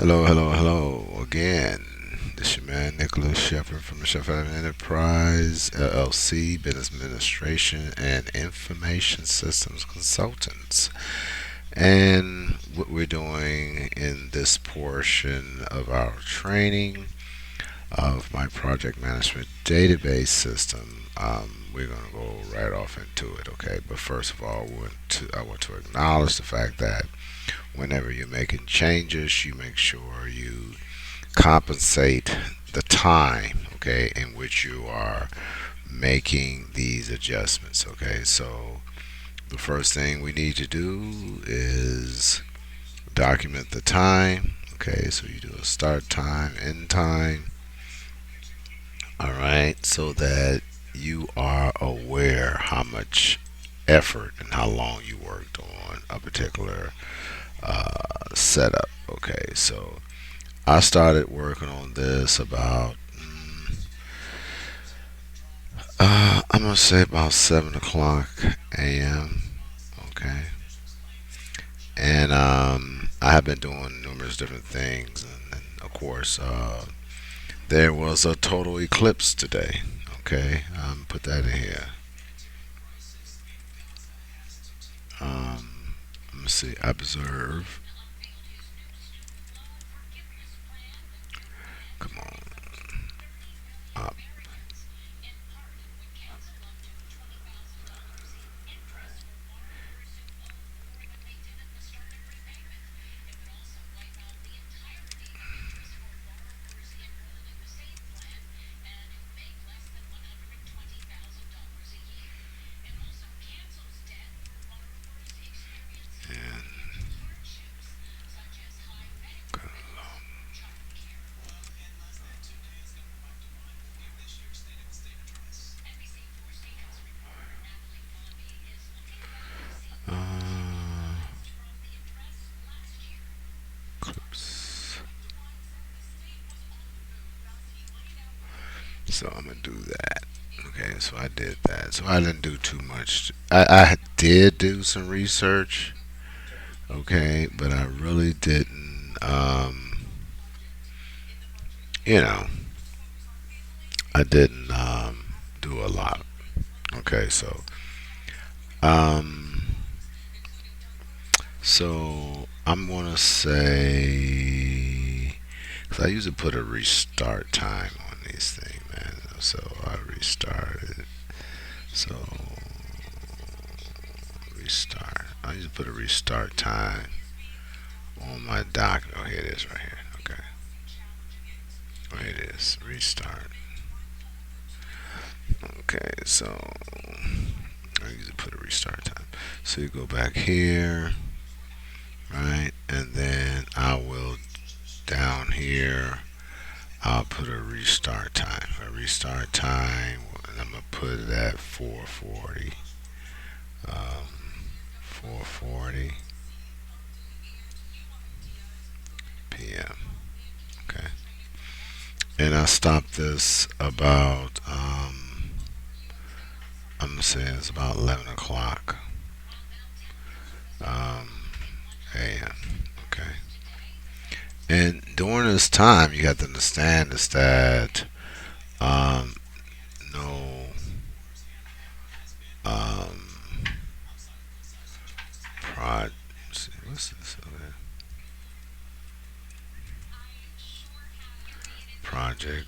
Hello, hello, hello again. This your man Nicholas Shephard from the Shephard Enterprise LLC, Business Administration and Information Systems Consultants. And what we're doing in this portion of our training of my project management database system, we're going to go right off into it. Okay, but first of all, I want to acknowledge the fact that whenever you're making changes, you make sure you compensate the time, okay, in which you are making these adjustments, okay. So the first thing we need to do is document the time, okay. So you do a start time, end time, all right, so that you are aware how much effort and how long you worked on a particular setup, okay. So I started working on this about, I'm gonna say about 7 o'clock a.m. Okay, and I have been doing numerous different things, and of course, there was a total eclipse today. Okay, put that in here. Let me see. Observe. Come on. Up. And clips. So I'm gonna do that. Okay, so I did that. So I didn't do too much. I did do some research, okay, but I really didn't. You know, I didn't do a lot. Okay, um, so I'm gonna say, cause I usually put a restart time on these things, man. So I restarted. So restart. I usually put a restart time on my doc. Oh, here it is, right here. Okay, oh, here it is. Restart. Okay, so I usually put a restart time. So you go back here, right, and then I will down here. I'll put a restart time. A restart time, and I'm gonna put it at 4:40. 4:40 p.m. Okay, and I stopped this about I'm gonna say it's about 11 o'clock um, a.m. Okay, and during this time, you have to understand is that um, no um, prod. See, what's this over here? Project.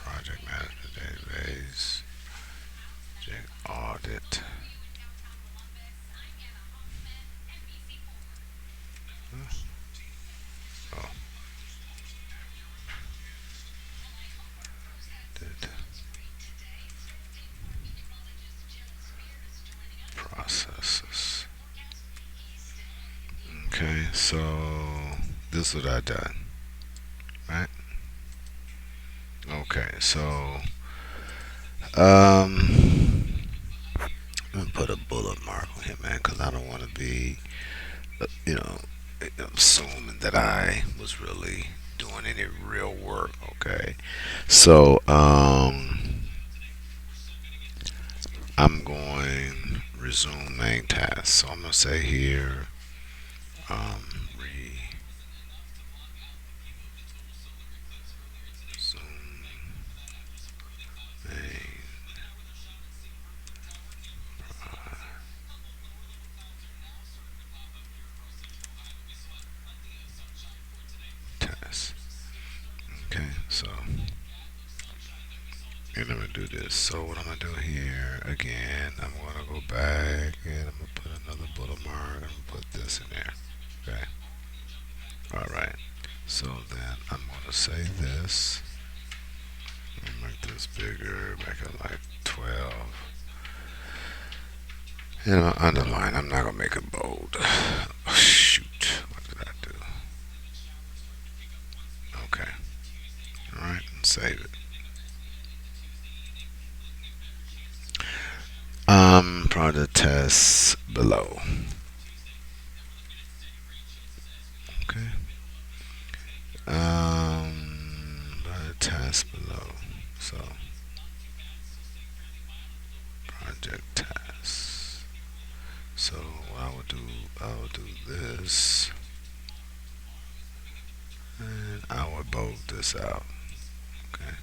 Project management database. Project audit. Oh, did processes. Okay, so this is what I done, right? Okay, so I'm gonna put a bullet mark on here, man, because I don't want to be, you know, assuming that I was really doing any real work. Okay, so I'm going resume main task. So I'm gonna say here, resume main task. Okay, so and I'm gonna do this. So what I'm gonna do here again, I'm gonna go back and I'm gonna put another bullet mark. I'm gonna put this in there. Okay. All right. So then I'm gonna say this. Make this bigger. Make it like 12. And I'm gonna underline. I'm not gonna make it bold. Oh, shoot. What did I do? Okay. All right. And save it. Product tests below. Okay. Product tests below. So project tests. So what I would do this, and I would bold this out. Okay.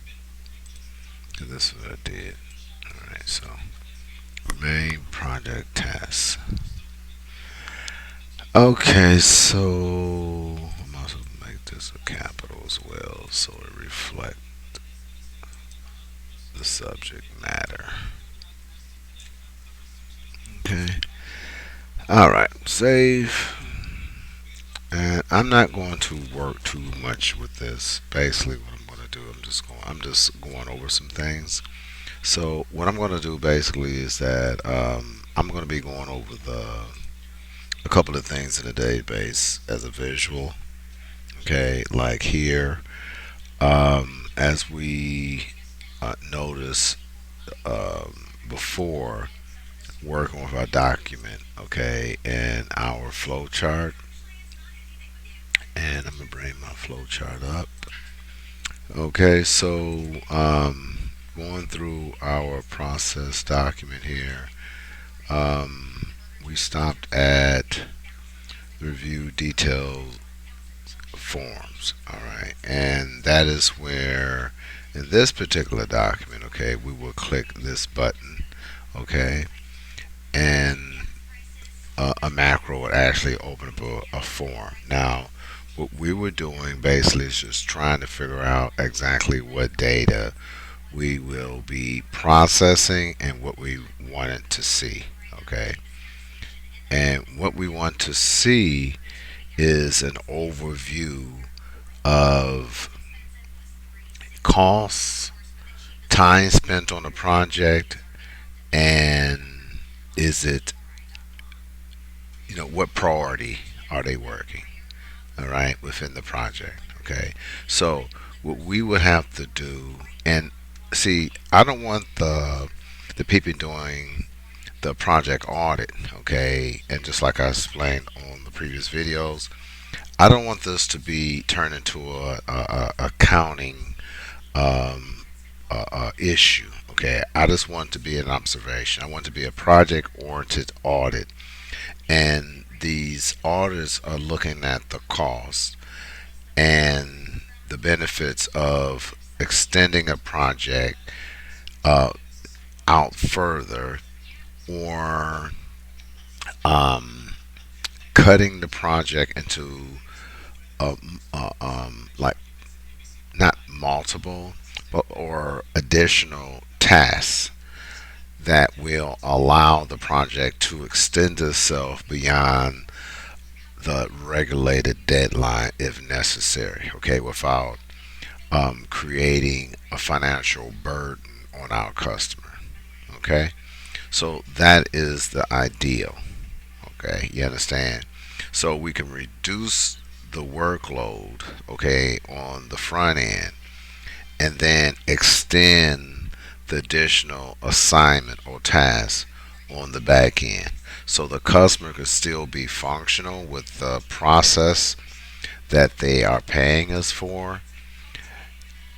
Cause this is what I did. All right. So main project tasks. Okay, so I'm also make this a capital as well, so it reflects the subject matter. Okay. All right. Save. And I'm not going to work too much with this. Basically, what I'm going to do, I'm just going over some things. So what I'm going to do basically is that I'm going to be going over a couple of things in the database as a visual. Okay, like here, as we notice before working with our document, okay, and our flow chart, and I'm gonna bring my flow chart up. Okay, so going through our process document here, we stopped at review detailed forms. All right, and that is where in this particular document, okay, we will click this button, okay, and a macro would actually open up a form. Now, what we were doing basically is just trying to figure out exactly what data we will be processing and what we wanted to see. Okay, and what we want to see is an overview of costs, time spent on the project, and is it, what priority are they working? All right, within the project. Okay, so what we would have to do, and see, I don't want the people doing the project audit, okay, and just like I explained on the previous videos, I don't want this to be turned into a accounting issue. Okay, I just want to be an observation. I want to be a project oriented audit, and these audits are looking at the cost and the benefits of extending a project uh, out further, or um, cutting the project into like not multiple, but or additional tasks that will allow the project to extend itself beyond the regulated deadline if necessary, okay, without creating a financial burden on our customer, okay? So that is the ideal, okay? You understand? So we can reduce the workload, okay, on the front end and then extend the additional assignment or task on the back end. So the customer could still be functional with the process that they are paying us for,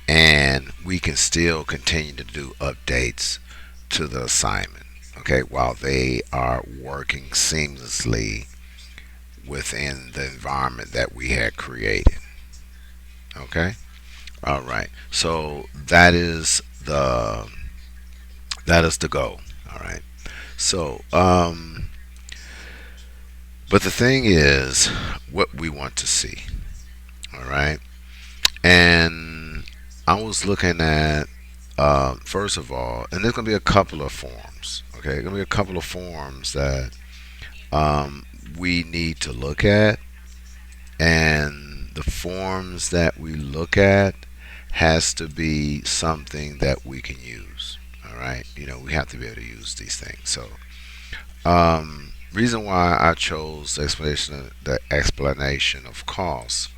and we can still continue to do updates to the assignment, okay, while they are working seamlessly within the environment that we had created, okay. All right, so that is the goal. All right. So, but the thing is, what we want to see. All right. And I was looking at, first of all, and there's going to be a couple of forms. Okay. There's going to be a couple of forms that um, we need to look at. And the forms that we look at has to be something that we can use. All right. We have to be able to use these things. So, reason why I chose the explanation of costs,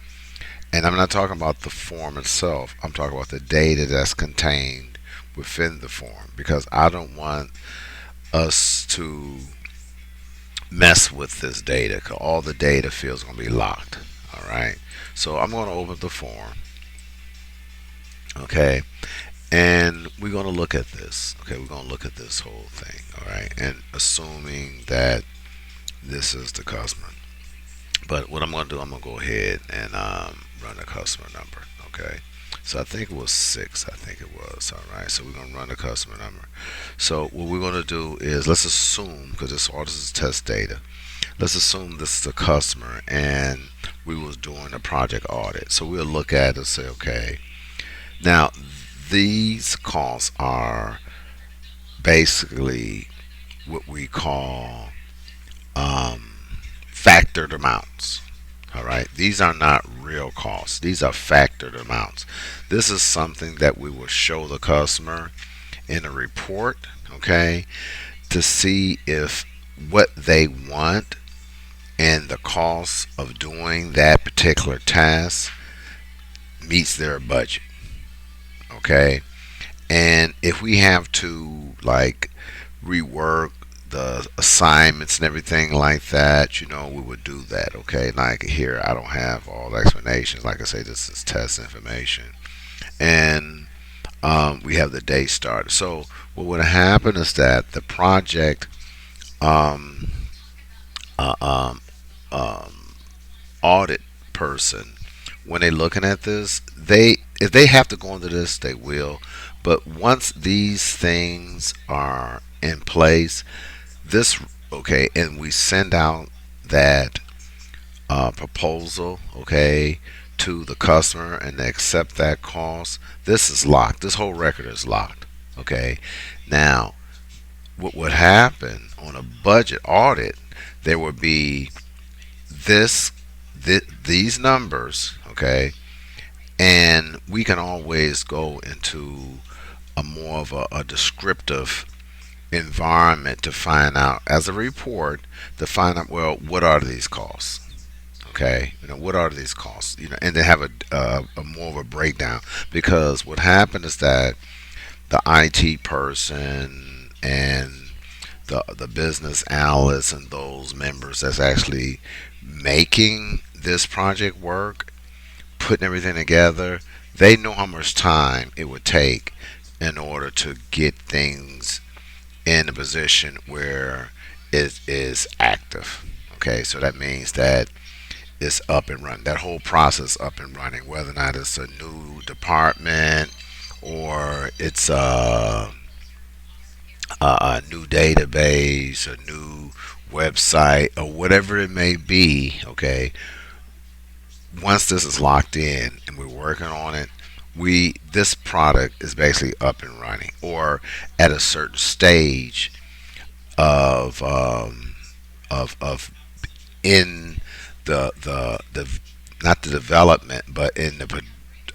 and I'm not talking about the form itself. I'm talking about the data that's contained within the form because I don't want us to mess with this data because all the data fields are going to be locked. All right. So I'm going to open the form. Okay. And we're going to look at this. Okay. We're going to look at this whole thing. All right. And assuming that this is the customer. But what I'm going to do, I'm going to go ahead and run the customer number. Okay. So I think it was six. I think it was. All right. So we're going to run the customer number. So what we're going to do is let's assume, because this is test data, let's assume this is the customer and we was doing a project audit. So we'll look at it and say, okay, now these costs are basically what we call um, factored amounts. All right, these are not real costs, these are factored amounts. This is something that we will show the customer in a report, okay, to see if what they want and the cost of doing that particular task meets their budget, okay. And if we have to like rework the assignments and everything like that, we would do that. Okay, like here, I don't have all the explanations. Like I say, this is test information, and we have the day started. So what would happen is that the project um, uh, um, um, audit person, when they're looking at this, they if they have to go into this, they will. But once these things are in place, this okay, and we send out that proposal, okay, to the customer, and they accept that cost. This is locked. This whole record is locked. Okay, now what would happen on a budget audit? There would be this, these numbers, okay, and we can always go into a more of a descriptive environment to find out as a report to find out, well, what are these costs, okay, what are these costs, and they have a more of a breakdown, because what happened is that the IT person and the business analysts and those members that's actually making this project work, putting everything together, they know how much time it would take in order to get things in a position where it is active. Okay, so that means that it's up and running. That whole process up and running, whether or not it's a new department or it's a new database, a new website, or whatever it may be. Okay, once this is locked in and we're working on it, we this product is basically up and running, or at a certain stage of of in the not the development, but in the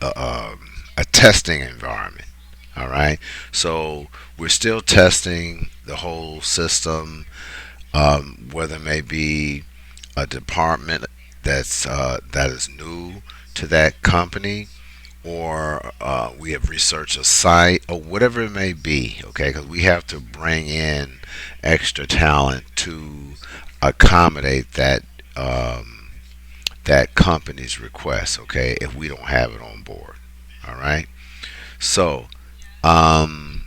a testing environment. All right, so we're still testing the whole system, whether it may be a department that is new to that company, or we have researched a site, or whatever it may be. Okay, because we have to bring in extra talent to accommodate um, that company's request. Okay, if we don't have it on board. All right. So, um,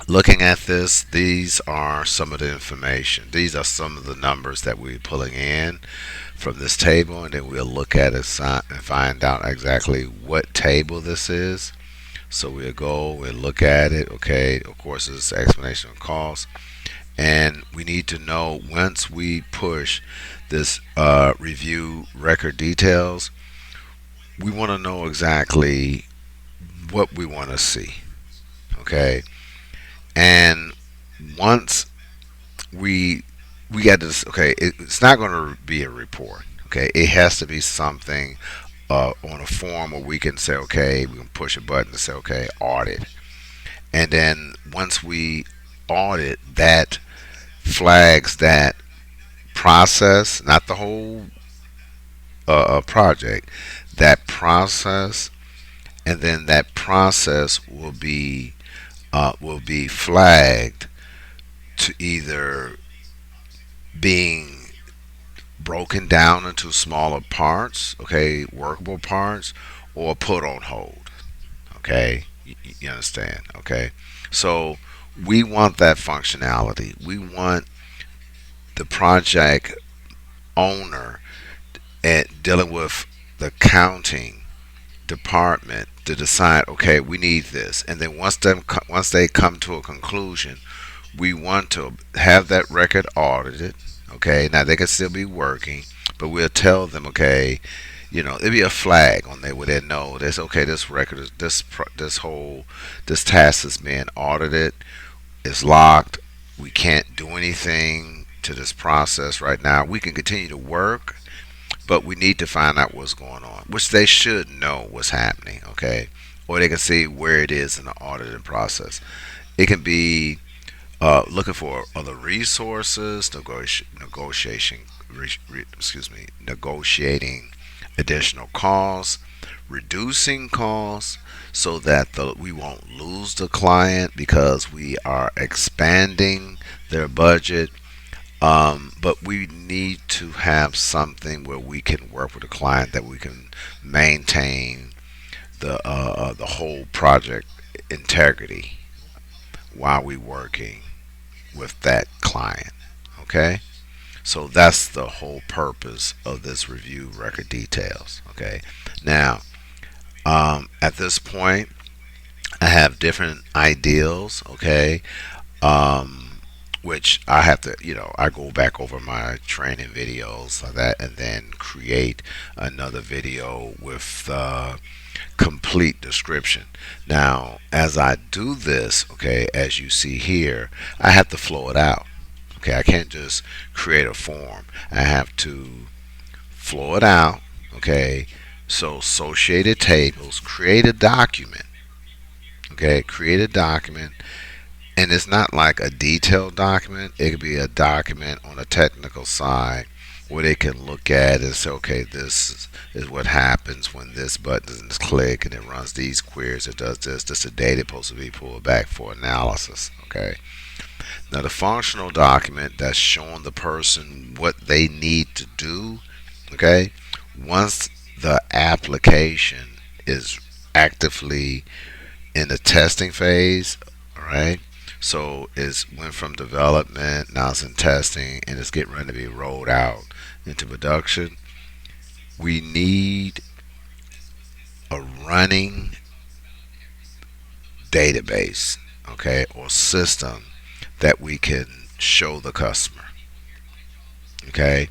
looking at this, these are some of the information. These are some of the numbers that we're pulling in from this table, and then we'll look at it and find out exactly what table this is. So we'll go and look at it. Okay, of course, this is explanation of cost, and we need to know once we push this review record details, we want to know exactly what we want to see. Okay, and once we we got this. Okay, it's not going to be a report. Okay, it has to be something on a form where we can say, okay, we can push a button to say, okay, audit, and then once we audit, that flags that process, not the whole project, that process, and then that process will be flagged to either being broken down into smaller parts, okay, workable parts, or put on hold, okay. You understand, okay? So we want that functionality. We want the project owner and dealing with the accounting department to decide, okay, we need this, and then once they come to a conclusion, we want to have that record audited. Okay, now they can still be working, but we'll tell them, okay, it'll be a flag on there where they know this. Okay, this record is this whole this task is being audited. It's locked. We can't do anything to this process right now. We can continue to work, but we need to find out what's going on, which they should know what's happening. Okay, or they can see where it is in the auditing process. It can be looking for other resources, negotiating additional costs, reducing costs, so that we won't lose the client because we are expanding their budget. But we need to have something where we can work with the client that we can maintain the whole project integrity while we working with that client. Okay, so that's the whole purpose of this review record details. Okay, now at this point, I have different ideals. Okay, um, which I have to, I go back over my training videos like that, and then create another video with complete description. Now, as I do this, okay, as you see here, I have to flow it out. Okay, I can't just create a form. I have to flow it out. Okay, so associated tables, create a document. Okay, create a document, and it's not like a detailed document. It could be a document on a technical side where they can look at and say, okay, this is what happens when this button is clicked and it runs these queries. It does this. This is the data supposed to be pulled back for analysis. Okay. Now the functional document that's showing the person what they need to do. Okay. Once the application is actively in the testing phase, all right. So it's went from development, now it's in testing, and it's getting ready to be rolled out into production. We need a running database, okay, or system that we can show the customer, okay.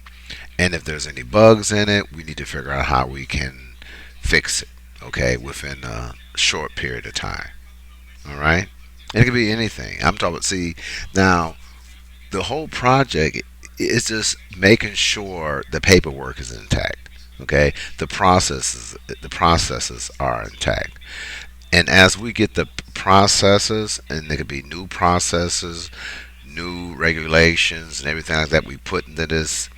And if there's any bugs in it, we need to figure out how we can fix it. okay, within a short period of time. All right, and it could be anything. I'm talking. See, now the whole project is just making sure the paperwork is intact. Okay, the processes are intact, and as we get the processes, and there could be new processes, new regulations, and everything like that, we put into this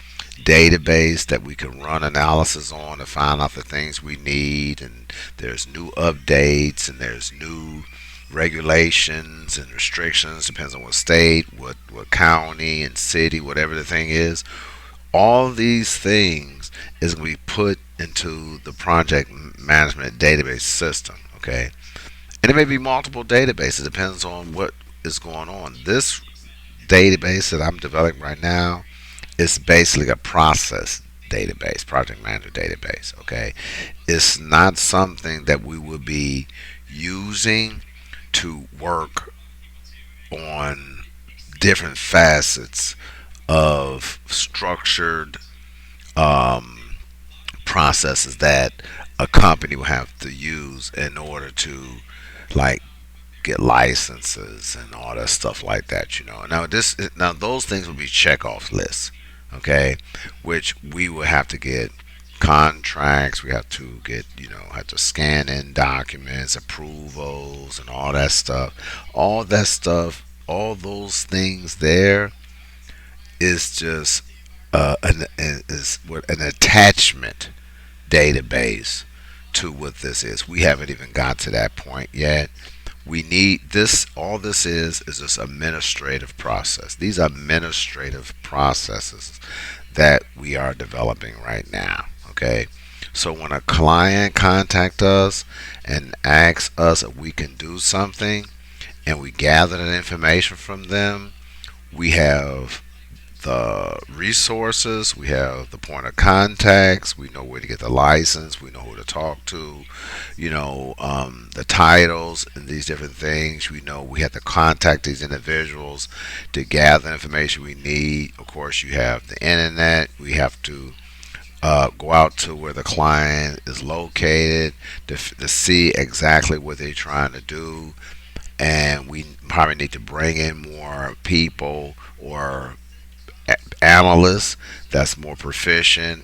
database that we can run analysis on to find out the things we need, and there's new updates, and there's new regulations and restrictions, depends on what state, what county and city, whatever the thing is. All these things is going to be put into the project management database system. Okay, and it may be multiple databases. It depends on what is going on. This database that I'm developing right now is basically a process database, project manager database. Okay, it's not something that we would be using to work on different facets of structured um, processes that a company will have to use in order to, like, get licenses and all that stuff like that. Now those things will be check off lists, okay, which we will have to get contracts. We have to get, have to scan in documents, approvals, and all that stuff. All that stuff, all those things there is just an attachment database to what this is. We haven't even got to that point yet. We need this. All this is just administrative process. These are administrative processes that we are developing right now. Okay, so when a client contact us and asks us if we can do something, and we gather that information from them, we have the resources, we have the point of contacts, we know where to get the license, we know who to talk to, the titles and these different things. We know we have to contact these individuals to gather the information we need. Of course, you have the internet. We have to go out to where the client is located to see exactly what they're trying to do. And we probably need to bring in more people or analysts that's more proficient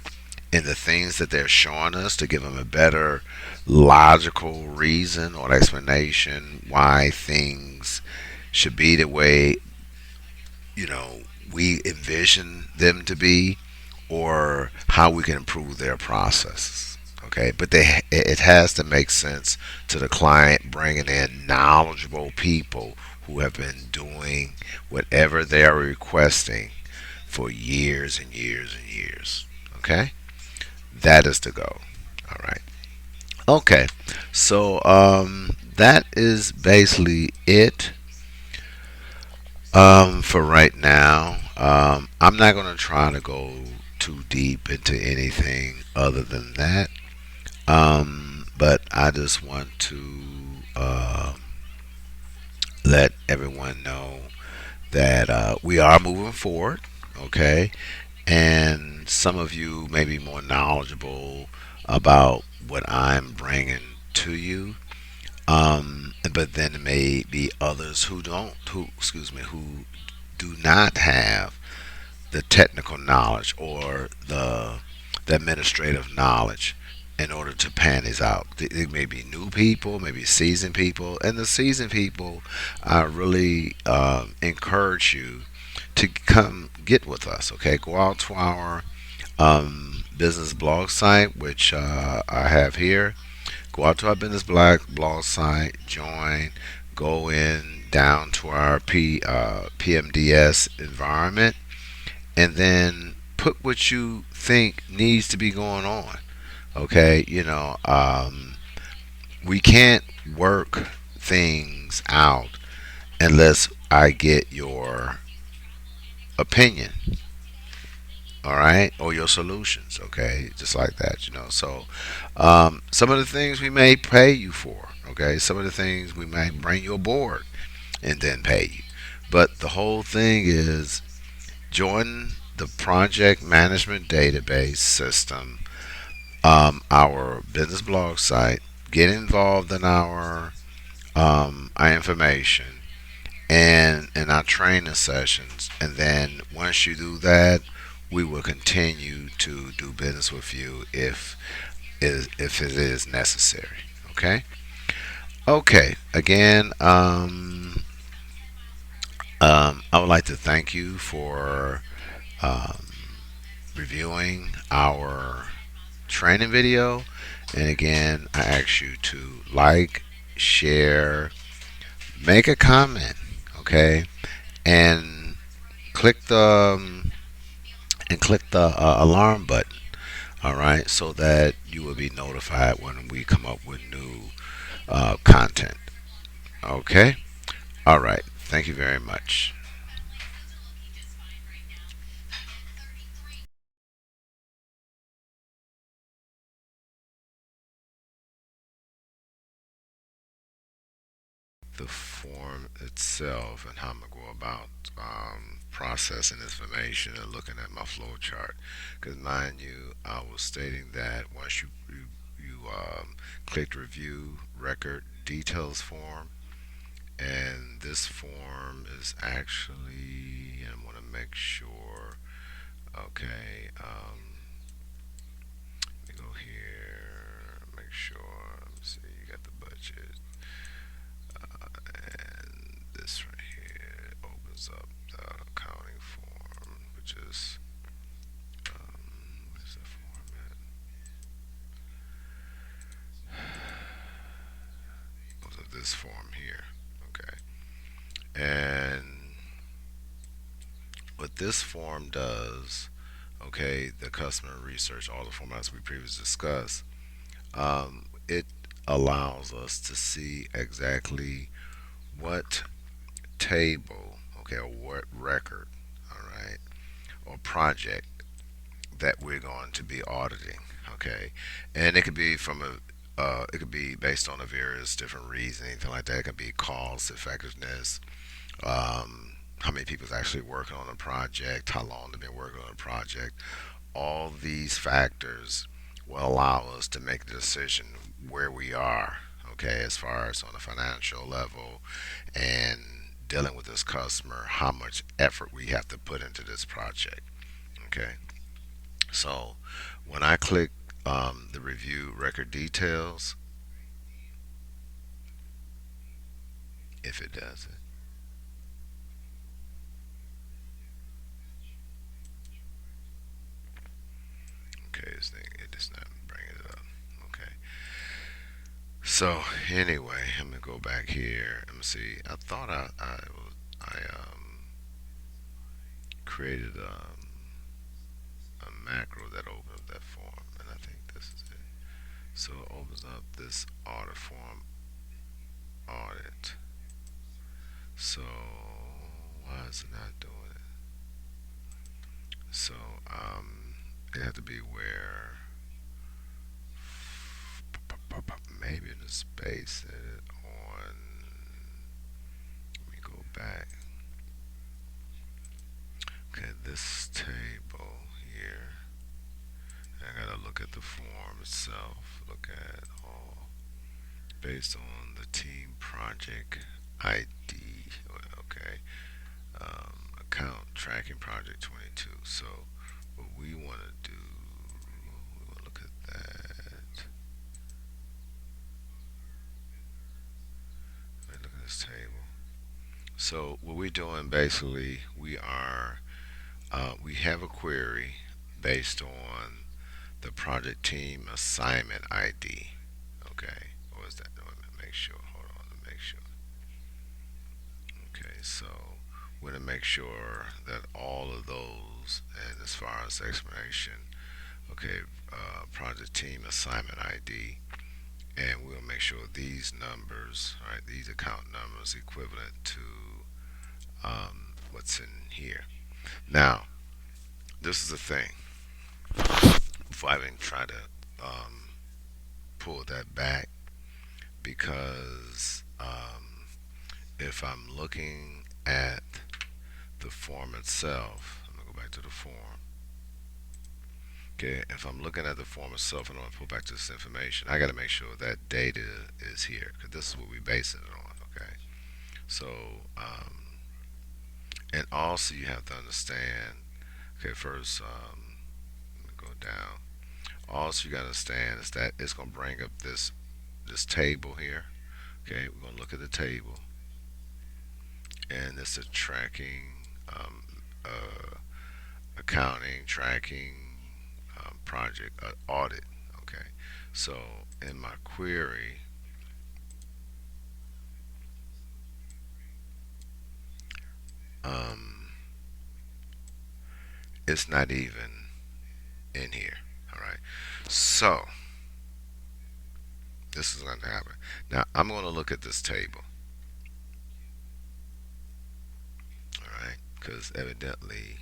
in the things that they're showing us to give them a better logical reason or explanation why things should be the way you know we envision them to be, or how we can improve their processes. Okay, but it has to make sense to the client, bringing in knowledgeable people who have been doing whatever they are requesting for years and years and years. Okay, that is the goal. All right. Okay, so that is basically it for right now. I'm not going to try to go too deep into anything other than that. But I just want to uh, let everyone know that we are moving forward. Okay, and some of you may be more knowledgeable about what I'm bringing to you. But then there may be others who don't, who excuse me, who do not have the technical knowledge or the administrative knowledge in order to pan these out. It may be new people, maybe seasoned people, and the seasoned people, I really encourage you to come get with us. Okay, go out to our business blog site, which I have here. Go out to our business blog site, join, go in down to our PMDS environment, and then put what you think needs to be going on. Okay, we can't work things out unless I get your opinion, all right, or your solutions, okay, just like that, so some of the things we may pay you for, okay, some of the things we might bring you aboard and then pay you, but the whole thing is join the project management database system, our business blog site. get involved in our information and in our training sessions, and then once you do that, we will continue to do business with you if it is necessary. Okay. Okay. Again, I would like to thank you for um, reviewing our training video. And again, I ask you to like, share, make a comment, okay, and click the alarm button. All right, so that you will be notified when we come up with new content. Okay. All right. Thank you very much. The form itself and how I'm gonna go about processing information and looking at my flow chart. Because mind you, I was stating that once you clicked review record details form, and this form is actually, I want to make sure. Okay, let me go here. Make sure. Let me see. You got the budget. And this right here opens up the accounting form, which is where's the format? Opens up this form here. Okay, and what this form does, okay, the customer research, all the formats we previously discussed, it allows us to see exactly what table, okay, or what record, all right, or project that we're going to be auditing. Okay, and it could be from it could be based on a various different reasons, anything like that. It could be cost effectiveness, how many people's actually working on a project, how long they've been working on a project. All these factors will allow us to make the decision where we are. Okay, as far as on a financial level and dealing with this customer, how much effort we have to put into this project. Okay. So when I click the review record details, if it does it, okay, this thing it does not bring it up. Okay. So anyway, I'm gonna go back here. Let me see. I thought I created a macro that opened up that form, and I think this is it. So it opens up this audit form audit. So why is it not doing it? So it had to be where maybe in the space on. Let me go back. Okay, this table here. I gotta look at the form itself. Look at all based on the team project ID. Okay, account tracking project 22. So what we want to do, we want to look at that. Look at this table. So what we're doing basically, we have a query based on the project team assignment ID. Okay, what was that? Let me make sure. Hold on, let me make sure. Okay, so we're gonna make sure that all of those, and as far as explanation, okay, project team assignment ID, and we'll make sure these numbers, all right, these account numbers equivalent to what's in here. Now, this is the thing. Before I even try to pull that back, because if I'm looking at the form itself, I'm gonna go back to the form. Okay, if I'm looking at the form itself and I want to pull back to this information, I got to make sure that data is here because this is what we base it on. Okay, so and also you have to understand. Okay, first let me go down. Also, you got to understand is that it's going to bring up this table here. Okay, we're going to look at the table, and it's a tracking, accounting, tracking, project, audit. Okay, so in my query, um, it's not even in here. All right, so this is going to happen. Now I'm going to look at this table. All right, because evidently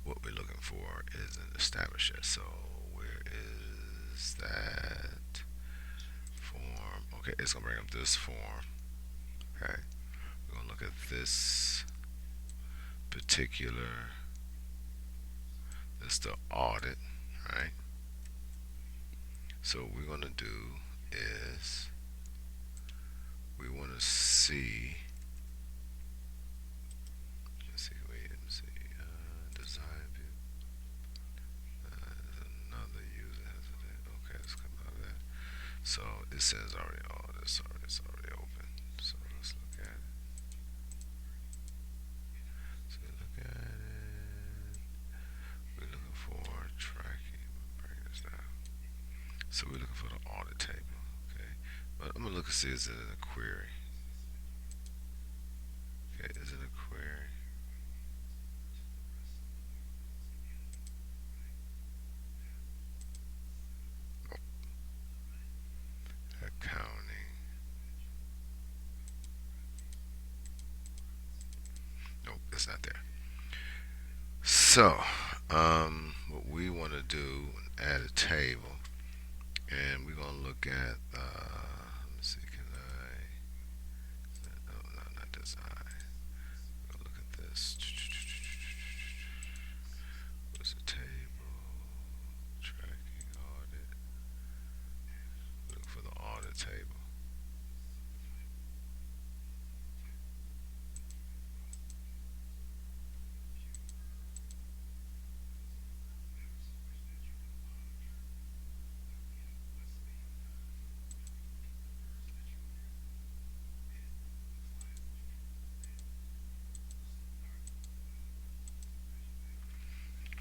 what we're looking for isn't established yet. So where is that form? Okay, it's gonna bring up this form. Okay, we're gonna look at this particular. This the audit, right? So what we're gonna do is we want to see. Let's see. Wait. Let me see. Design view. There's another user has it. Okay, let's come out of that. So it says already. Oh, it's already open. So let's look at it. So look at it. We're looking for tracking. Bring this down. So we're looking for the audit table. Okay. But I'm gonna look and see is it in a query. Okay, is it a query? Oh, accounting. Nope, it's not there. So, what we want to do, add a table, and we're gonna look at. Let me see. Can I? No, no, not design. We're gonna look at this. What's the table? Tracking audit. Look for the audit table.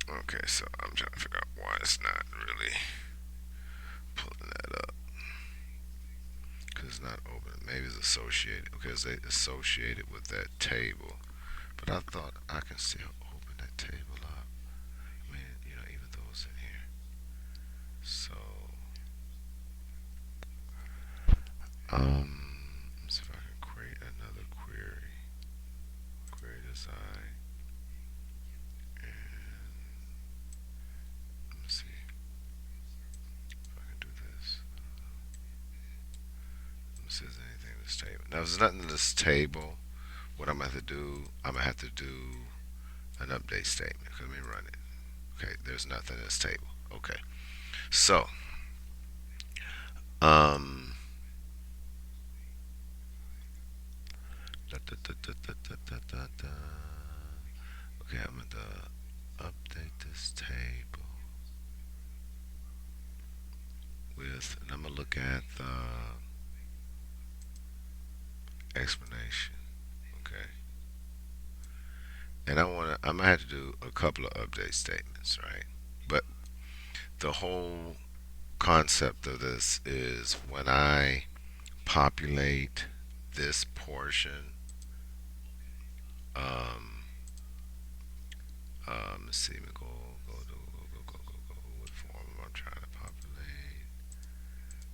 Okay, so I'm trying to figure out why it's not really pulling that up. Because it's not open. Maybe it's associated. Because they associated with that table. But I thought I can still open that table up. I mean, even though it's in here. So, let's see if I can create another query. Query design. And let me see if I can do this. Let me see if there's anything in this table. Now, if there's nothing in this table, what I'm going to have to do, I'm going to have to do an update statement. Let me run it. Okay, there's nothing in this table. Okay, so um, da, da, da, da, da, da, da, da. Okay, I'm gonna update this table with, and I'm gonna look at the explanation. Okay, and I'm gonna have to do a couple of update statements, right? But the whole concept of this is when I populate this portion. Um, let's see. We go. What form am I trying to populate?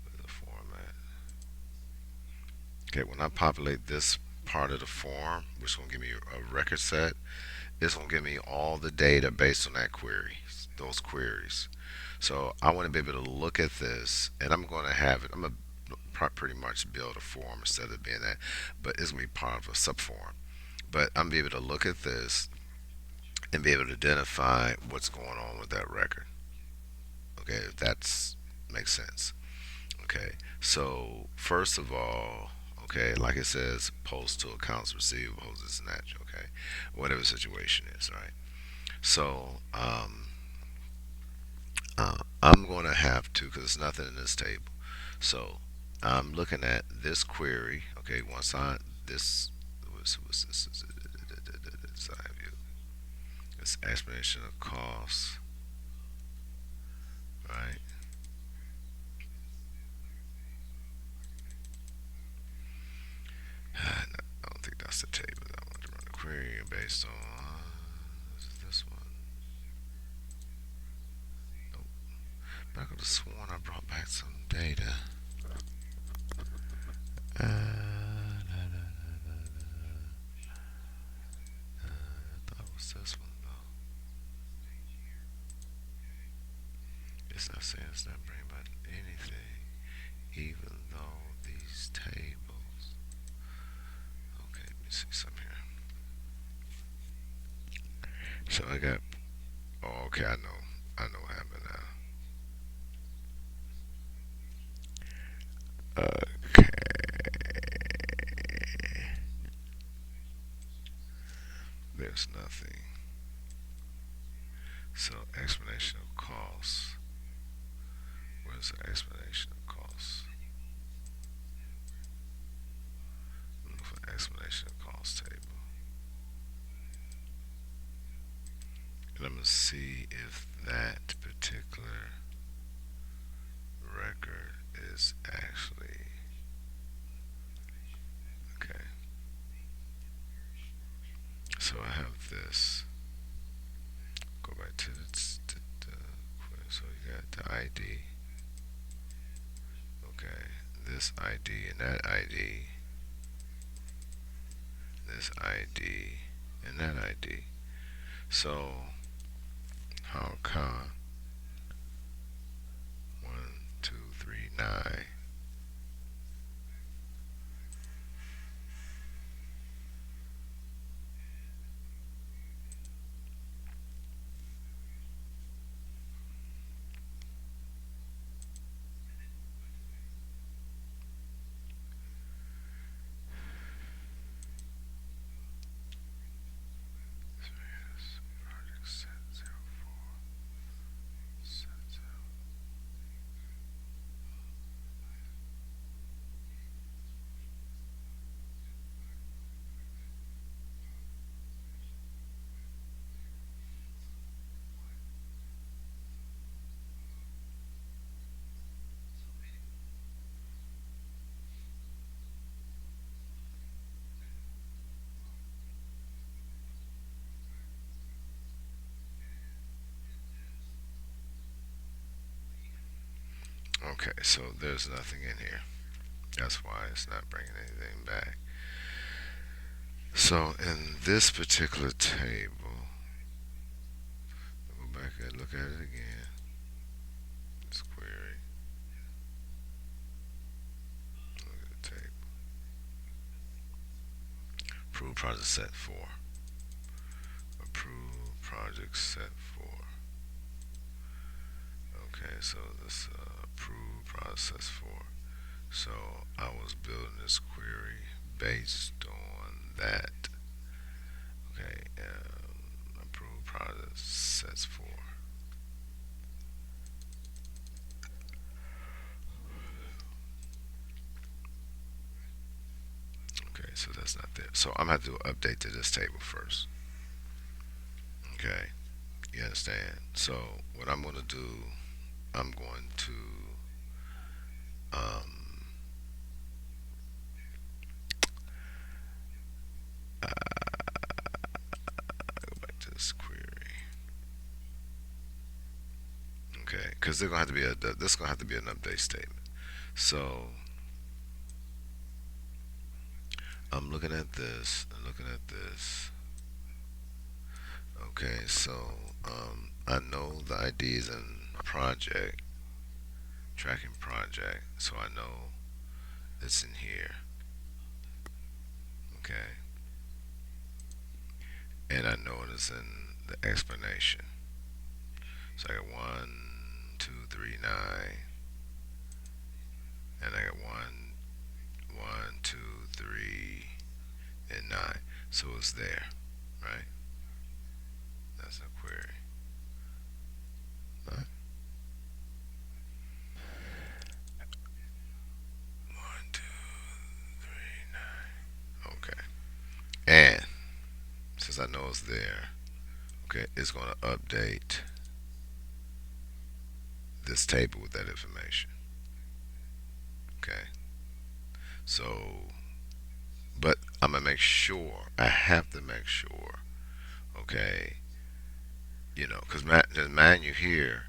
With the format. Okay, when I populate this part of the form, which is gonna give me a record set, it's gonna give me all the data based on that query, those queries. So I want to be able to look at this, and I'm going to have it. I'm gonna pretty much build a form instead of being that, but it's gonna be part of a subform. But I'm gonna be able to look at this and be able to identify what's going on with that record. Okay, if that's makes sense. Okay, so first of all, okay, like it says, post to accounts receivable, this and that. Okay, whatever the situation is, right? So I'm going to have to, because there's nothing in this table. So I'm looking at this query. Okay, once I this what's this? Design view. It's explanation of costs, right? I don't think that's the table that I want to run the query based on. This one. Nope. But I could have sworn I brought back some data. I thought it was this one though. It's not saying it's not bringing back anything, even though these tables. Okay, let me see something here. So I got. Oh, okay, I know. I know what happened now. Okay. There's nothing. So explanation of costs. Where's the explanation of costs? Look for explanation of costs table. And I'm gonna see if that particular record is actually okay. So I have this. Go back to the so you got the ID. Okay, this ID and that ID, this ID and that ID. So how come 1, 2, 3, 9? Project set 04. Set 0. Okay, so there's nothing in here. That's why it's not bringing anything back. So in this particular table, go back and look at it again. This query. Look at the table. Approved project set 4. Approved project set 4. Okay, so this approved process 4. So I was building this query based on that. Okay, approved project sets 4. Okay, so that's not there. So I'm gonna have to do an update to this table first. Okay, you understand? So what I'm gonna do, I'm going to um, go back to this query. Okay, because they're gonna have to be a this gonna have to be an update statement. So I'm looking at this and looking at this. Okay, so I know the IDs in project tracking project, so I know it's in here. Okay, and I know it's in the explanation. So I got 1, 239, and I got one, two, three, and nine. So it's there, right? That's a query. Right? One, two, three, nine. Okay. And since I know it's there, okay, it's going to update this table with that information. Okay. So, but I'm gonna make sure. I have to make sure. Okay. Because mind you, here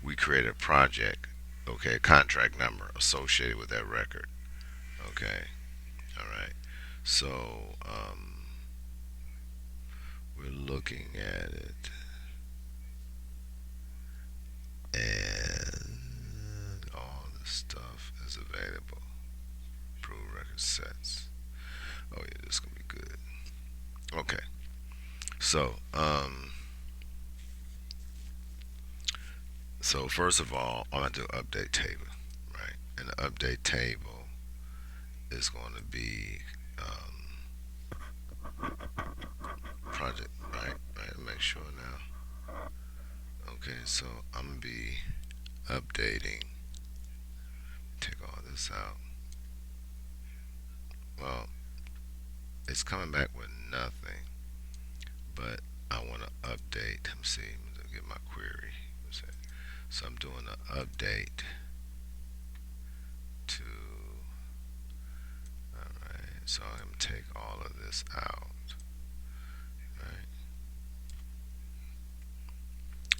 we create a project. Okay, contract number associated with that record. Okay. All right. So, we're looking at it, and all this stuff is available. Prove record sets. Oh yeah, this is gonna be good. Okay. So, so first of all, I'm gonna do update table, right? And the update table is going to be project, right? Right. Make sure now. Okay, so I'm gonna be updating. Take all this out. Well, it's coming back with nothing, but I want to update. Let me see. Let me get my query. So I'm doing an update to. All right. So I'm gonna take all of this out, right?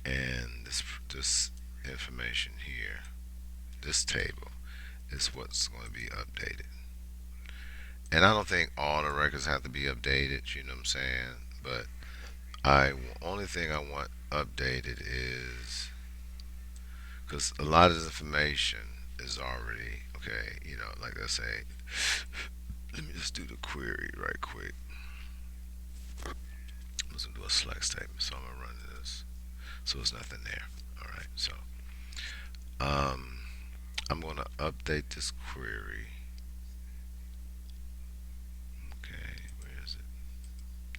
And this information here, this table, is what's going to be updated. And I don't think all the records have to be updated. You know what I'm saying? But I only thing I want updated is because a lot of this information is already okay. Like I say, let me just do the query right quick. I'm just gonna do a select statement, so I'm gonna run this. So there's nothing there. All right. So um, I'm gonna update this query. Okay, where is it?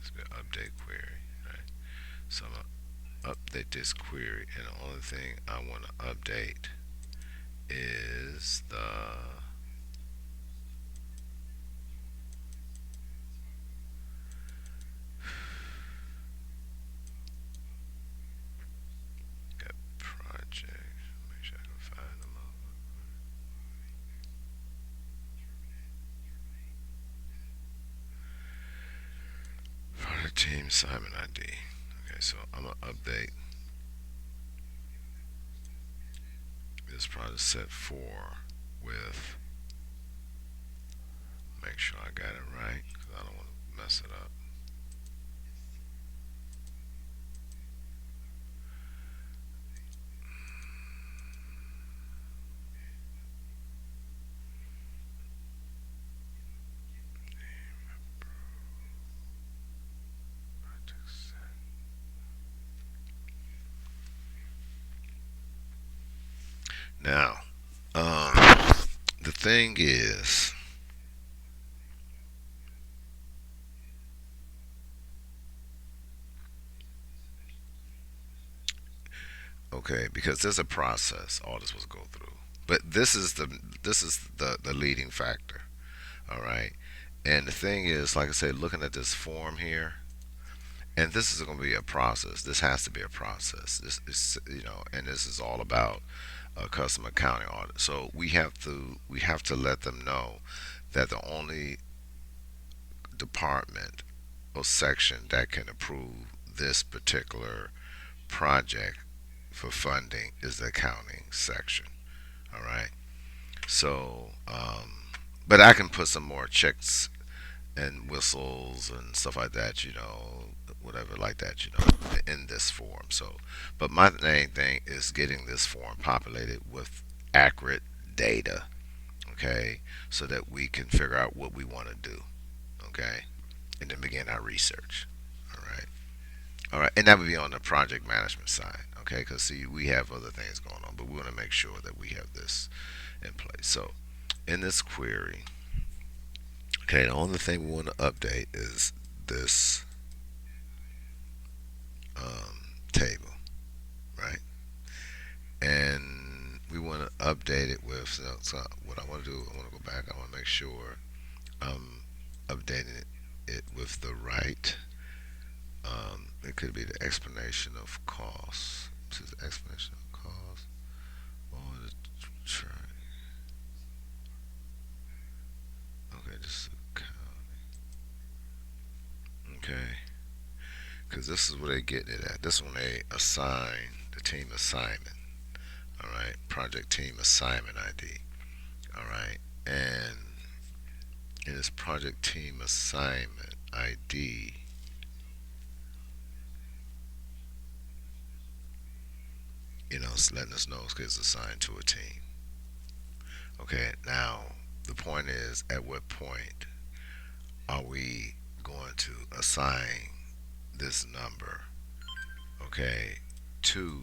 It's gonna update query. Right. So I'm gonna update this query, and the only thing I want to update is the got project. Make sure I can find them all. Product team Simon ID. Okay, so I'm gonna update this product set 4 with. Make sure I got it right because I don't want to mess it up. Now, um, the thing is, okay, because there's a process all this was go through, but this is the leading factor. All right, and the thing is, like I said, looking at this form here, and this is going to be a process. This has to be a process. This is, and this is all about a custom accounting audit. So we have to let them know that the only department or section that can approve this particular project for funding is the accounting section. All right. So, but I can put some more checks and whistles and stuff like that, whatever like that, in this form. So, but my main thing is getting this form populated with accurate data, okay, so that we can figure out what we want to do, okay, and then begin our research. All right. All right, and that would be on the project management side, okay? Because see, we have other things going on, but we want to make sure that we have this in place. So, in this query, okay, the only thing we want to update is this table, right? And we want to update it with. So what I want to do, I want to go back. I want to make sure I'm updating it with the right. It could be the explanation of costs. This is the explanation of costs. Or the try. Okay, this is okay. Because this is where they get it at. This one they assign the team assignment. All right, project team assignment ID. All right, and in this project team assignment ID, it's letting us know it's assigned to a team. Okay, now the point is, at what point are we going to assign this number, okay, to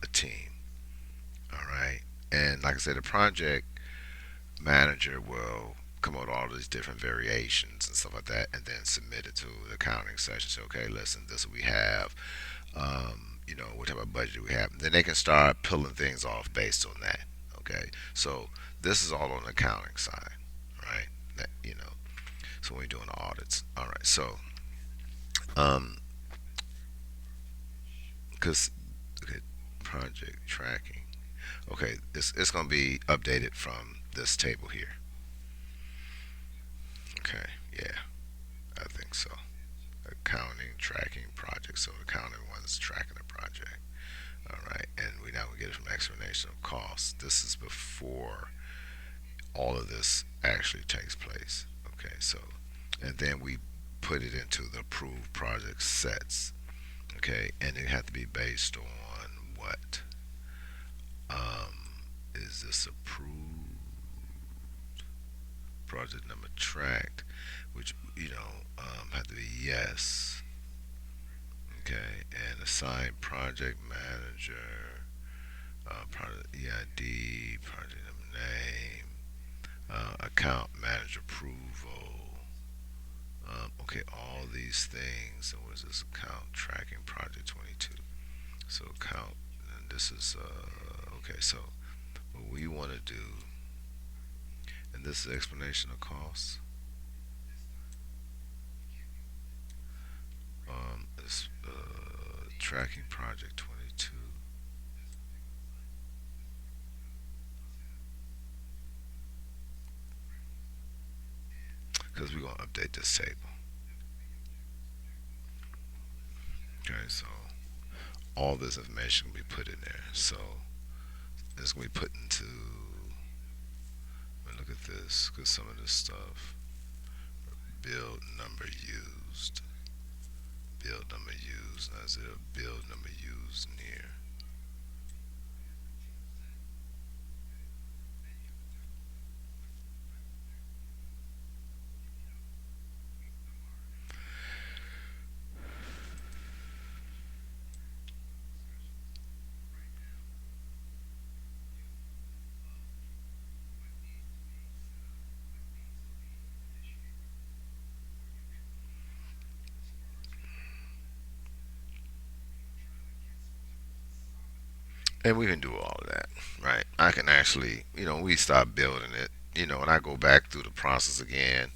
a team? All right, and like I said, the project manager will come up with all these different variations and stuff like that, and then submit it to the accounting section. Say, okay, listen, this is what we have. What type of budget we have. And then they can start pulling things off based on that. Okay, so this is all on the accounting side, right? That. So when you're doing the audits, all right. So, um, because okay, project tracking. Okay, it's gonna be updated from this table here. Okay, yeah, I think so. Accounting tracking project. So accounting one's tracking the project. All right, and we now we get it from explanation of costs. This is before all of this actually takes place. Okay, so and then we put it into the approved project sets. Okay, and it had to be based on what? Is this approved project number tracked? Which had to be yes. Okay, and assign project manager, project EID, project number name, account manager approval. Okay, all these things. So what is this account tracking project 22? So account, and this is okay. So what we want to do, and this is explanation of costs. Is tracking project 22. Because we're gonna update this table. Okay, so all this information will be put in there. So it's gonna be put into. Let me look at this because some of this stuff. Build number used. Build number used. Now is it a build number used near? And we can do all of that, right? I can actually, we start building it, and I go back through the process again.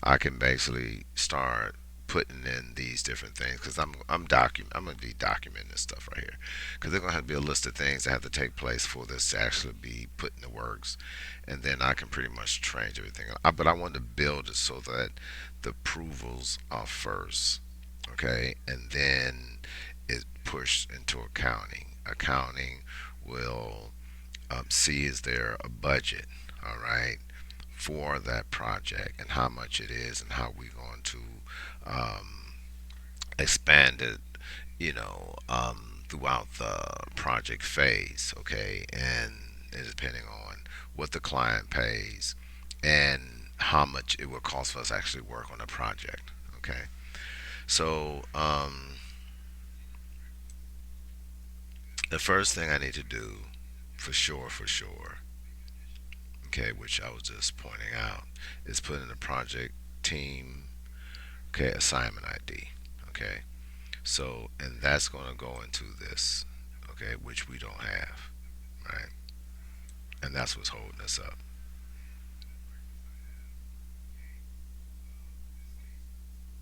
I can basically start putting in these different things because I'm gonna be documenting this stuff right here because there's gonna have to be a list of things that have to take place for this to actually be put in the works, and then I can pretty much change everything. But I want to build it so that the approvals are first, okay, and then it pushed into accounting. Accounting will see is there a budget, all right, for that project and how much it is and how we're going to um, expand it, throughout the project phase, okay, and it's depending on what the client pays and how much it will cost for us to actually work on a project, okay. So The first thing I need to do, for sure, okay, which I was just pointing out, is put in the project team, okay, assignment ID, okay. So, and that's going to go into this, okay, which we don't have, right? And that's what's holding us up.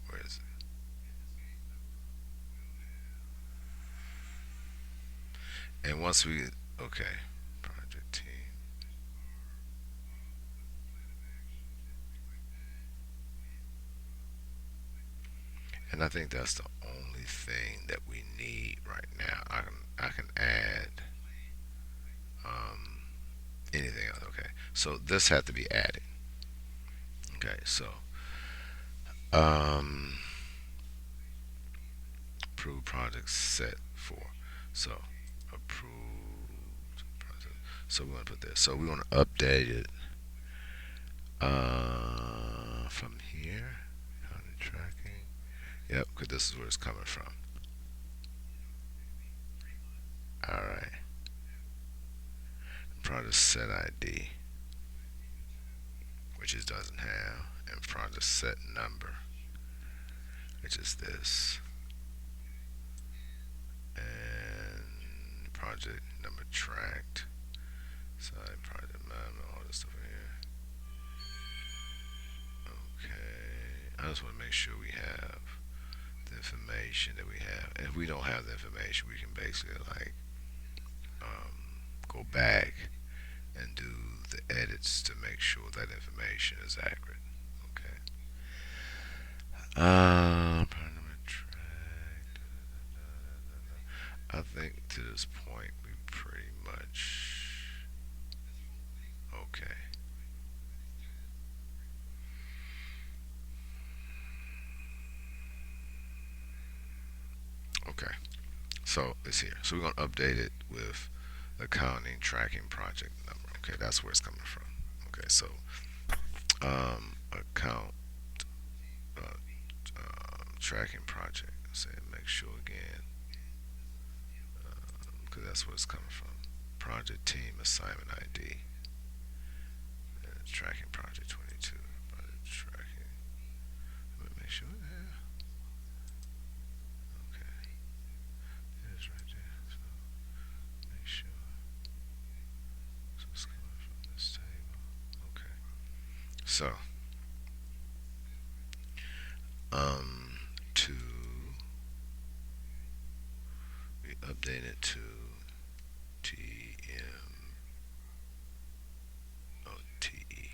Where is it? And once we, okay, project team, and I think that's the only thing that we need right now. I can add um, anything else. Okay, so this had to be added. Okay, so um, approved project set for. So approved project. So we want to put this. So we want to update it from here. County tracking. Yep, because this is where it's coming from. All right. Project set ID, which it doesn't have, and project set number, which is this, and project number tracked. Side project manual, all this stuff in here. Okay. I just want to make sure we have the information that we have. And if we don't have the information, we can basically like go back and do the edits to make sure that information is accurate. Okay. Parliament track. I think to this point we pretty much okay. Okay. So it's here. So we're gonna update it with accounting tracking project number. Okay, that's where it's coming from. Okay, so account uh, tracking project. Say make sure again because that's where it's coming from. Project team assignment ID. Tracking project 22. Project tracking. Let me make sure. Yeah. Okay. It is right there. So make sure. So it's coming from this table. Okay. So to we update it to TM oh TE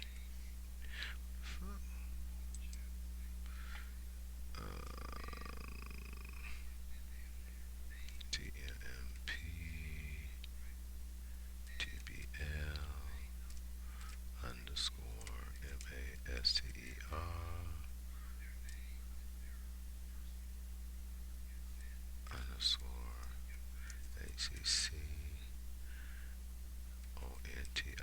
TNMP TBL underscore MASTER underscore ACC ONTING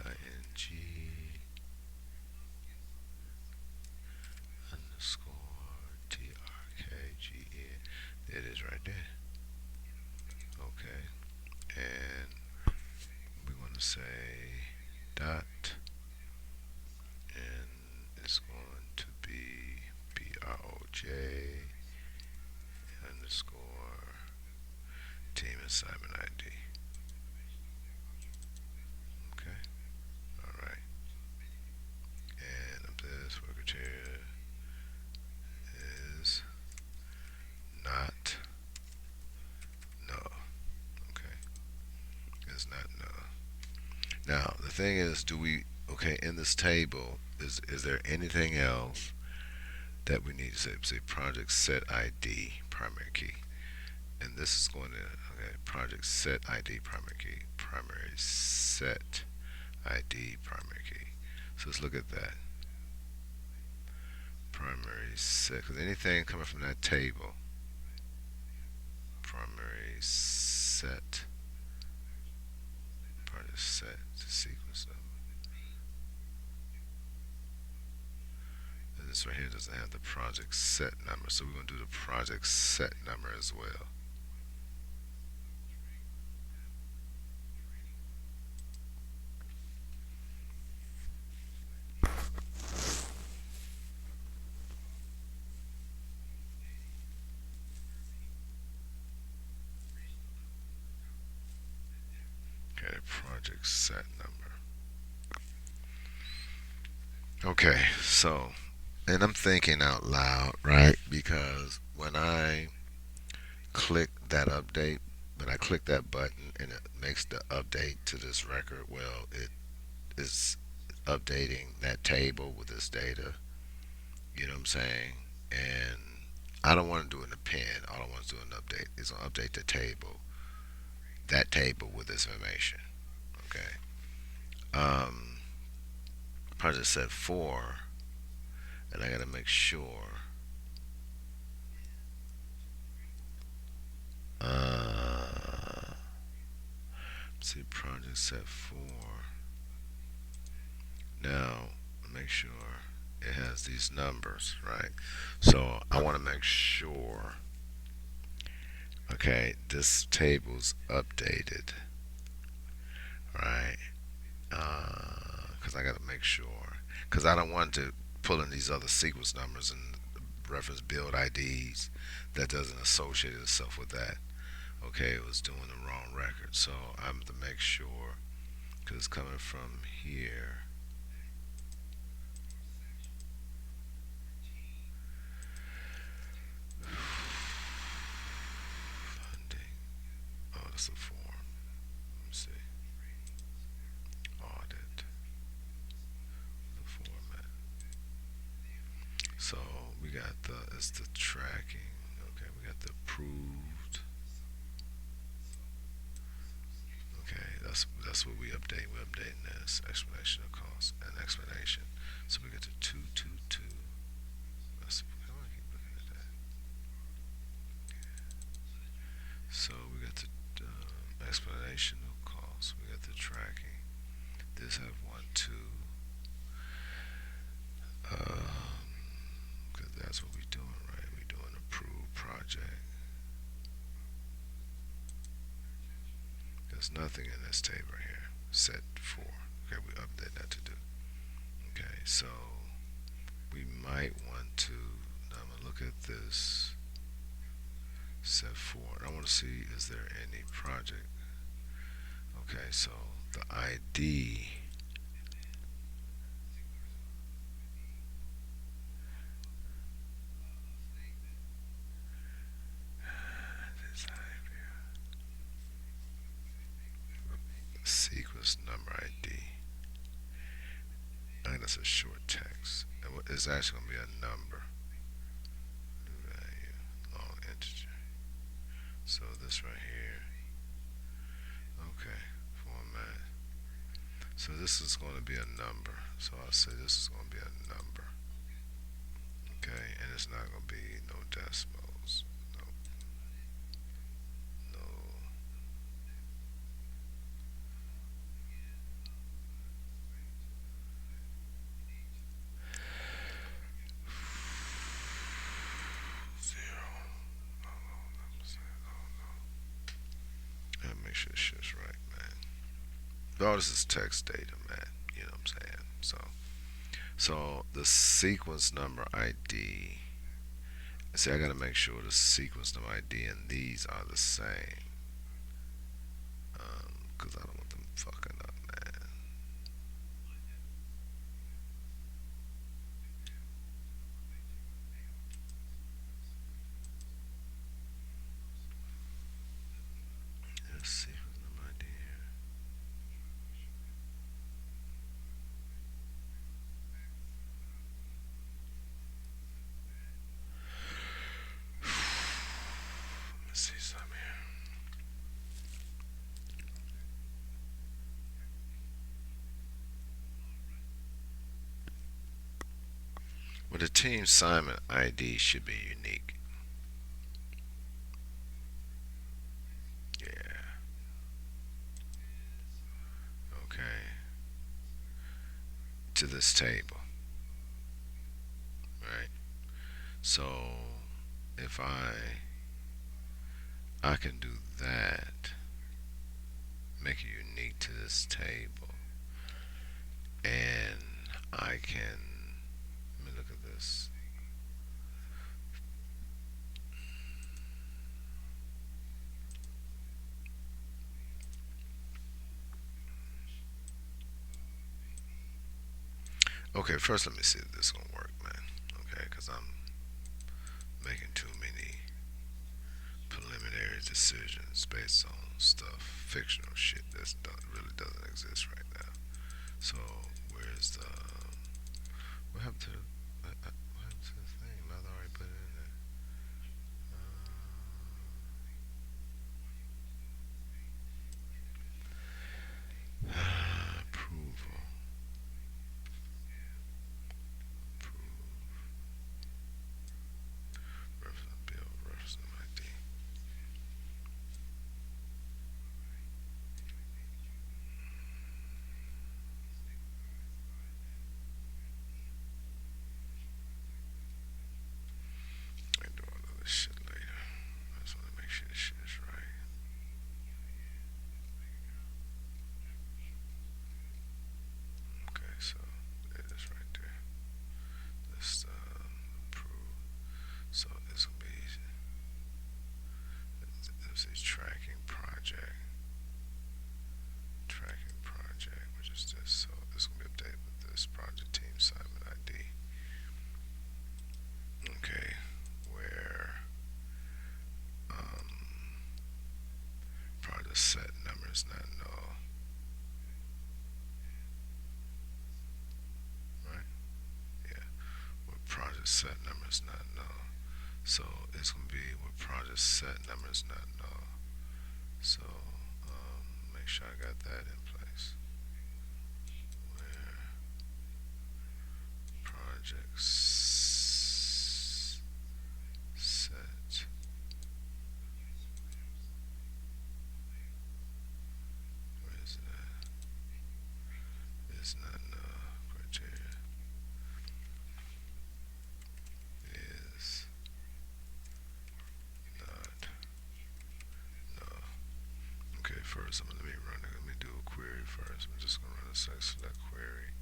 underscore TRKGN. There it is right there. Okay. And we want to say dot and it's going to be BROJ underscore team assignment ID. Okay. All right. And up this work criteria is not no. Okay. It's not no. Now the thing is, do we okay in this table? Is there anything else that we need to say? Say project set ID primary key, and this is going to okay project set ID primary key primary set ID primary key. So let's look at that primary set because anything coming from that table primary set project set the sequence of this right here doesn't have the project set number, so we're going to do the project set number as well. Okay, project set number. Okay, so, and I'm thinking out loud, right? Because when I click that update, when I click that button and it makes the update to this record, well, it is updating that table with this data. You know what I'm saying? And I don't want to do an append. All I want to do an update is to update the table, that table with this information. Okay. Um, Project set four, and I got to make sure. Uh, see, project set four. Now, make sure it has these numbers, right? So I want to make sure, okay, this table's updated, right? Because I got to make sure, because I don't want to pull in these other sequence numbers and reference build IDs that doesn't associate itself with that. Okay, it was doing the wrong record, so I'm to make sure because it's coming from here. Funding. Oh, that's a form. Let me see. Audit. The format. So we got it's the tracking. Okay, we got the approved. Okay, that's what we update. We're updating this explanation of cost and explanation. So we get to 222. Let's see. I want to keep looking at that. So we got the explanation of cost. We got the tracking. This have one, two. Because that's what we doing, right? We doing approved project. There's nothing in this table here. Set four. Okay, we update that to do. Okay, so we might want to. Now I'm gonna look at this. Set four. I want to see is there any project. Okay, so the ID. Sequence number ID. I think that's a short text. It's actually gonna be a number. Value, long integer. So this right here. Okay, format. So this is going to be a number. So I'll say this is going to be a number. Okay, and it's not going to be no decimals. No, no. Zero. No, gotta make sure this shit's right, man. All this is text data, man. You know what I'm saying? So the sequence number ID. See, I gotta make sure the sequence number ID and these are the same. Cause I don't want them fucking up, man. Let's see what's number ID here. Let me see something here. Well, the team Simon ID should be unique. Yeah. Okay. To this table, right? So if I can do that, make it unique to this table, and I can. Let me look at this. Okay, first let me see if this gonna work, man. Okay, because I'm making too many preliminary decisions based on stuff, fictional shit that really doesn't exist right now. So where's the what happened to what happened to the thing? I already put it in there. Approval. Approve. Reference bill. Reference ID. I can do all of this shit later. I just want to make sure this shit is right. Okay, so it is right there. Let's approve. So it's gonna be easy. Let's see, tracking project, which is this. So this will be updated with this project team assignment ID. Okay, where project set number is not null, right? Yeah, where project set number is not null. So it's gonna be where project set number is not null. So make sure I got that in place. Where projects set. Where is it at? It's not null. Criteria is not null. Okay, first I'm gonna let me do a query first. I'm just gonna run a select query.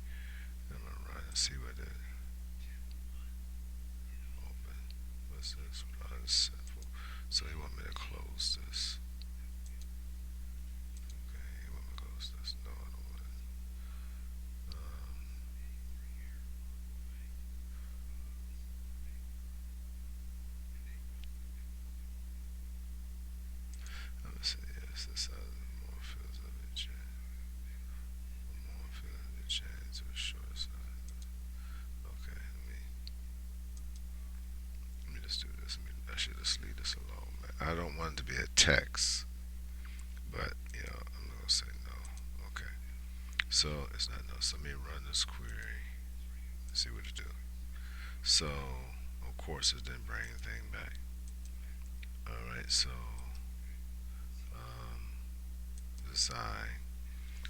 I'm gonna run and see what it open. What's this? Simple. So you want me to close this? Okay, you want me to close this? No, I don't want it. Let me see. Yes, this has more fields of it change. More fields of it change to a short side. Okay, let me just do this. I should just leave this alone, man. I don't want it to be a text, but I'm gonna say no. Okay. So it's not no. So let me run this query. See what it do. So of course it didn't bring anything back. All right. So um, design.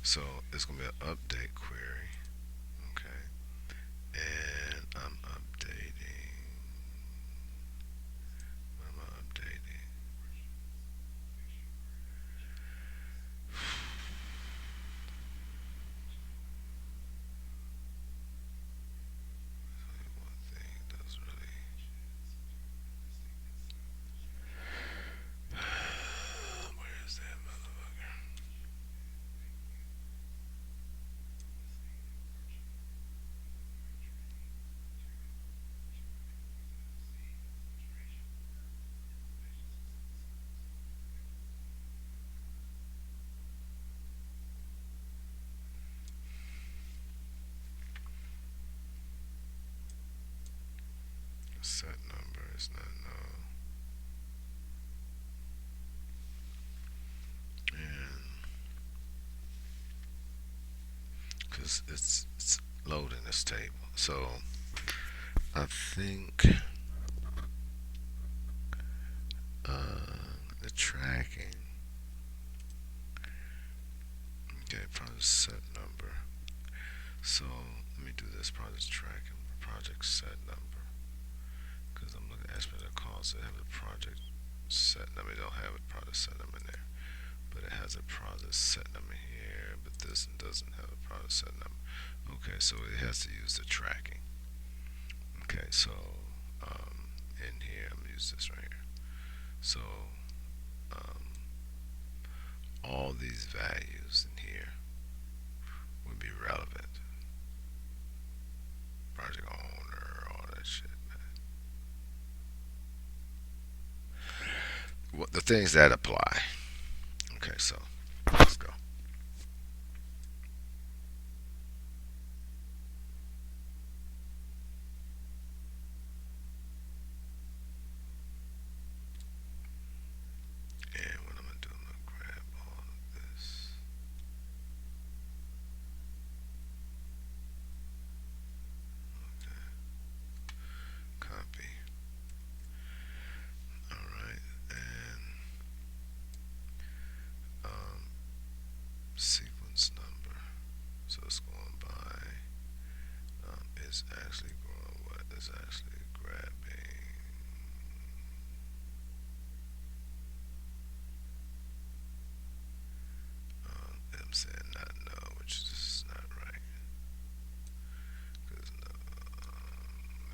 So it's gonna be an update query. Okay. And I'm updating. What am I updating? One thing does really. Where is that motherfucker? Set number is not null. And because it's loading this table. So I think the tracking. Okay, project set number. So let me do this project tracking, project set number. Because I'm looking at the calls that have a project set number. They don't have a project set number in there, but it has a project set number here. But this one doesn't have a project set number. Okay, so it has to use the tracking. Okay, so in here, I'm gonna use this right here. So um, all these values in here would be relevant. project owner, all that shit, man. What the things that apply. Okay, so let's go. And what I'm gonna do, I'm gonna grab all of this. Okay, copy. All right, and um, sequence number. So it's going by. It's actually going. What? It's actually grabbing. I'm saying not no, which is not right. Because no,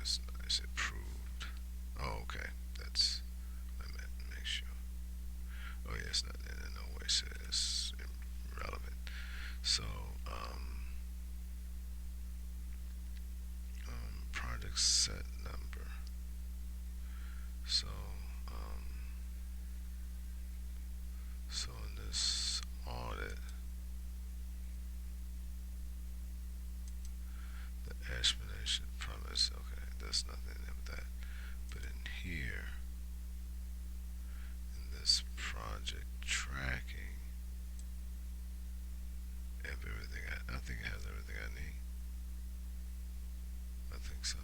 it's not. It's approved. Oh, okay. That's. I meant to make sure. Oh, yeah, it's not. In no way says irrelevant. So, project set number. So, um, so in this audit, the explanation premise. Okay, there's nothing of that. But in here, in this project tracking, everything. I think it has everything I need. I think so.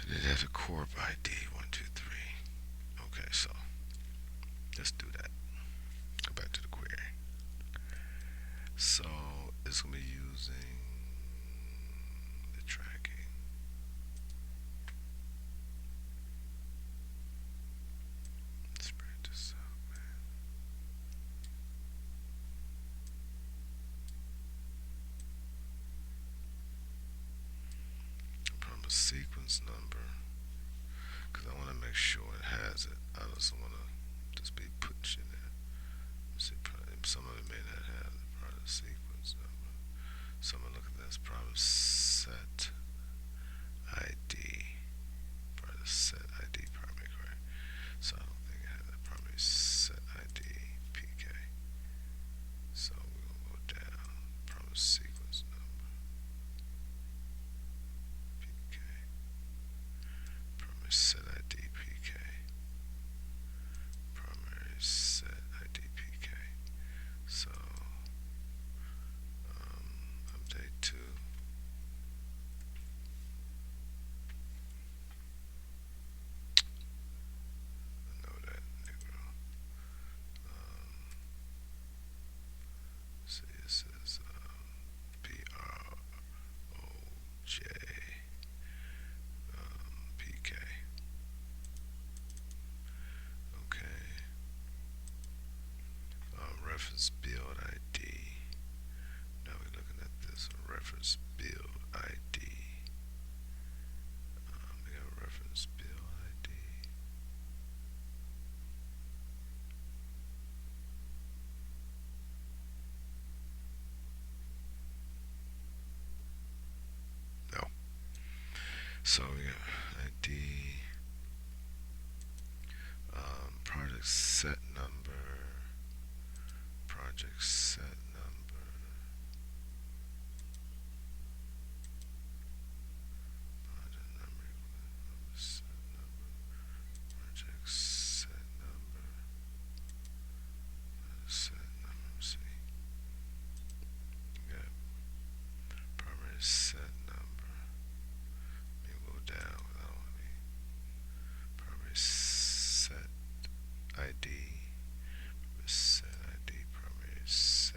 And it has a corp ID 123. Okay, so let's do that. Go back to the query. So it's gonna be using the tracking. Let's break this out, man. From a sequence number, because I want to make sure it has it. I just want to just be putting shit in. See, some of it may not have the product sequence number. So I'm gonna look at this product set ID. Product set ID primary, correct? So I don't think it has that primary set ID PK. So we're gonna go down. Product sequence number PK. Primary set ID PK. Primary set ID PK. So update to I know that Negro. See, it says PROJ PK. Okay. Reference build ID. Now we're looking at this reference build ID. We got reference build ID. No. So we got ID. Project set number. Project set number. Project number. Set number. Project set number. Set number. Let's see. You got primary set number. Let me go down. I don't want to be primary set ID. Set ID. Primary set.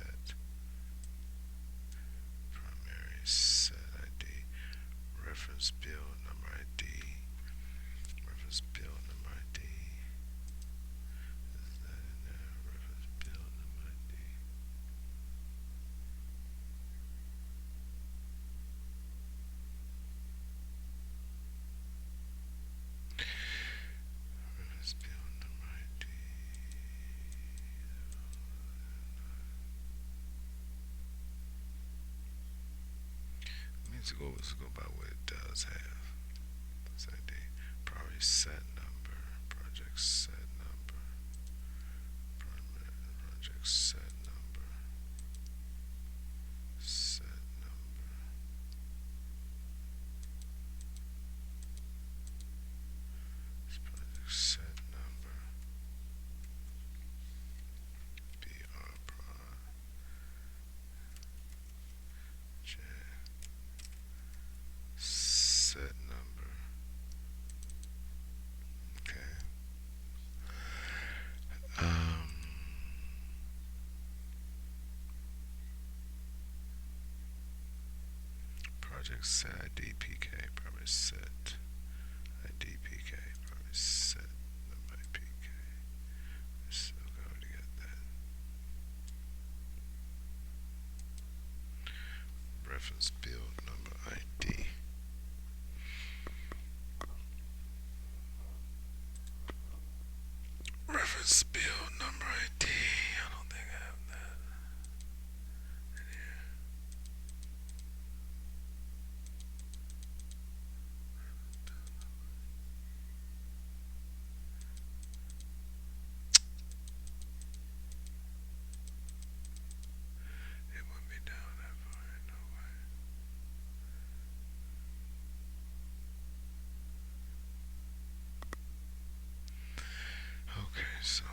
let's go by what it does have. That's ID. Priority set number. Project set number. Project set number. Set number. This project set number. BR project set number. Okay. Um, project set ID PK. Probably set ID PK. Probably set number PK. So I already got that. Reference build number ID. Reference build number ID. I don't think I have that in here. It wouldn't be down that far, no way. Okay, so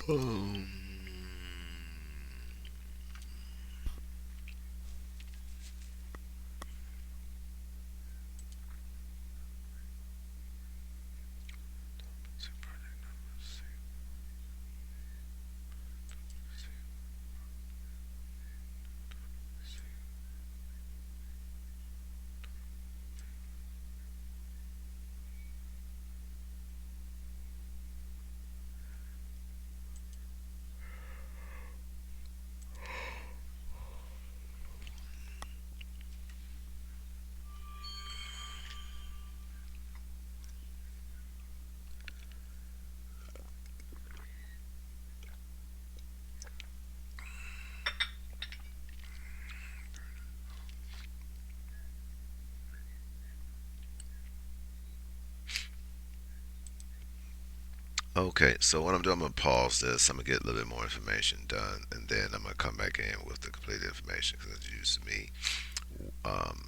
Um, Okay, so what I'm doing, I'm gonna pause this. I'm gonna get a little bit more information done, and then I'm gonna come back in with the complete information because it's used to me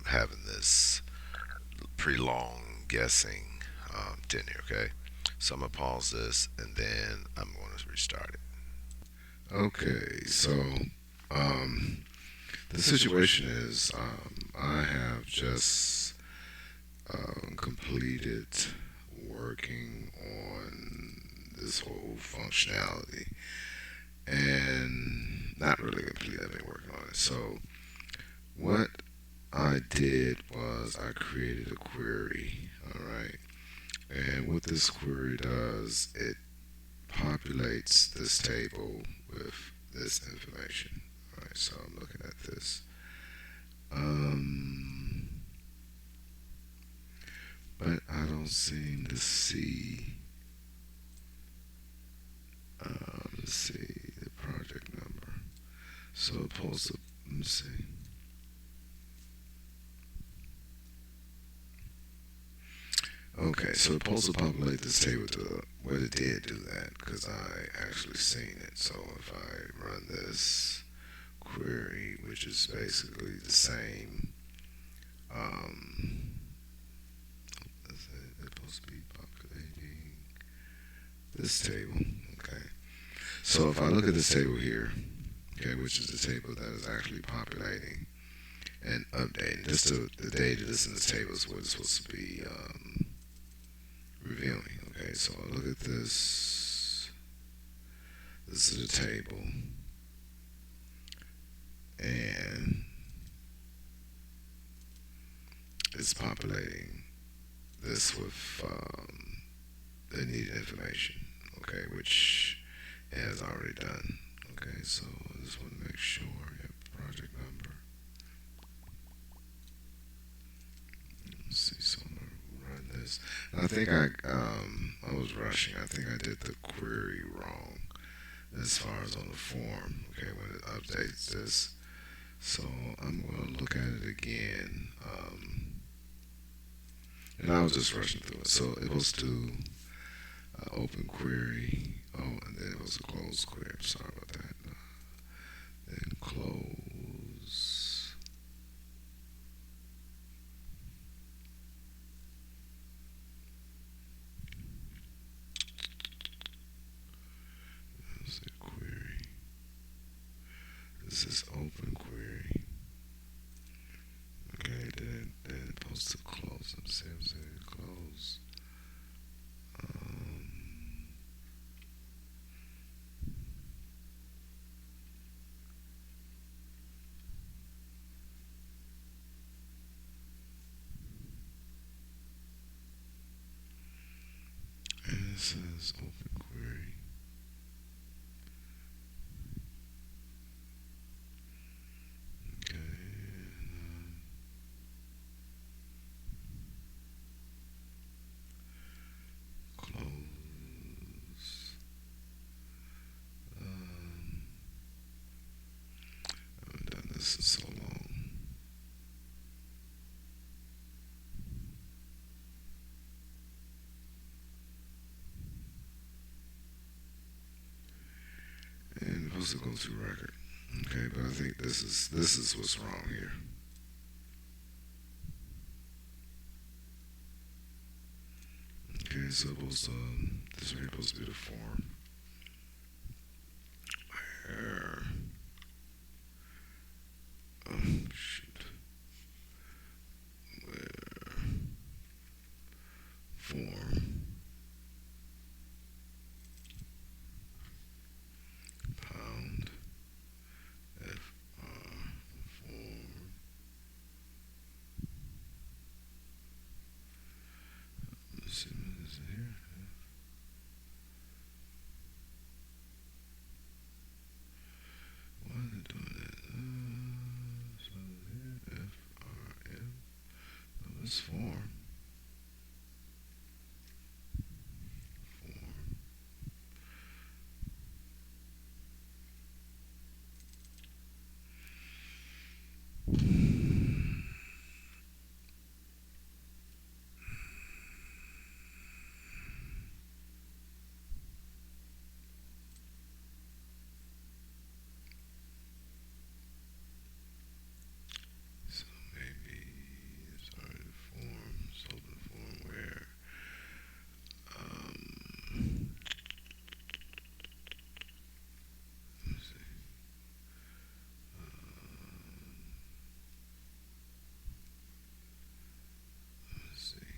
having this pretty long guessing tenure. Okay, so I'm gonna pause this, and then I'm going to restart it. Okay, so um, the situation is I have just completed working on this whole functionality and not really completely. I've been working on it. So what I did was I created a query. All right, and what this query does, it populates this table with this information. All right, so I'm looking at this. Um, but I don't seem to see. Let's see the project number. So it pulls up. Let me see. Okay, so it pulls to populate this table to well, it did do that because I actually seen it. So if I run this query, which is basically the same, um, it's supposed to be populating this table. Okay, so if I look at this table here, okay, which is the table that is actually populating and updating, just the data that's in this table is what it's supposed to be revealing. Okay, so I look at this. This is the table, and it's populating this with the needed information. Okay, which it has already done. Okay, so I just want to make sure. Yep, project number. Let's see, so I'm gonna run this. And I think I was rushing. I think I did the query wrong as far as on the form. Okay, when it updates this, so I'm gonna look at it again. And I was just rushing through it. So it was to open query. Oh, and then it was a close query. I'm sorry about that. Then close. Let's say query. This is open query. Okay, then it supposed to close. Let's see, I'm saying close. Um, and it says open query. Okay, and, close. Um, I haven't done this in so long. And it's supposed to go to record. Okay, but I think this is what's wrong here. Okay, so this is supposed to be the form. where, shoot, where form pound form. Let's see what is it here. Why is it doing that? So here, FRM. No, it's form. So maybe it's already form. So the form where let's see. Let's see.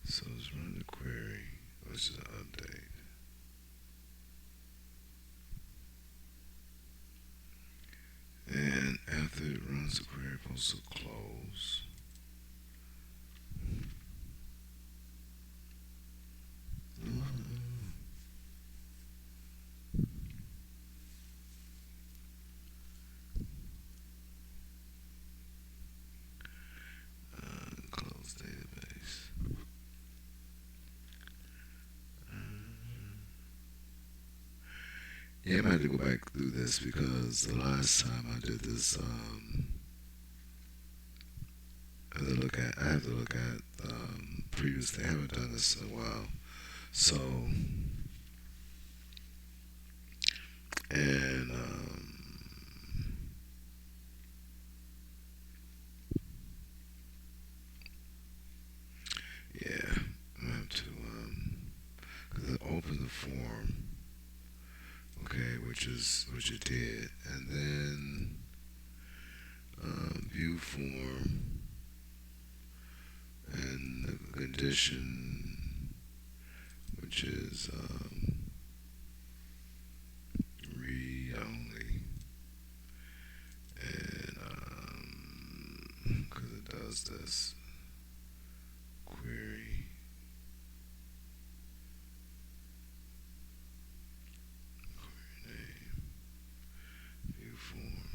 So let's run the query, which is an update. And after it runs the query, it's supposed to close. Close database. Yeah, I'm gonna have to go back through this because the last time I did this, I have to look at previously. I haven't done this in a while, so and yeah, I have to cause it opens the form, okay, which it did, and then view form and the condition, which is read only, and because it does this query name view form.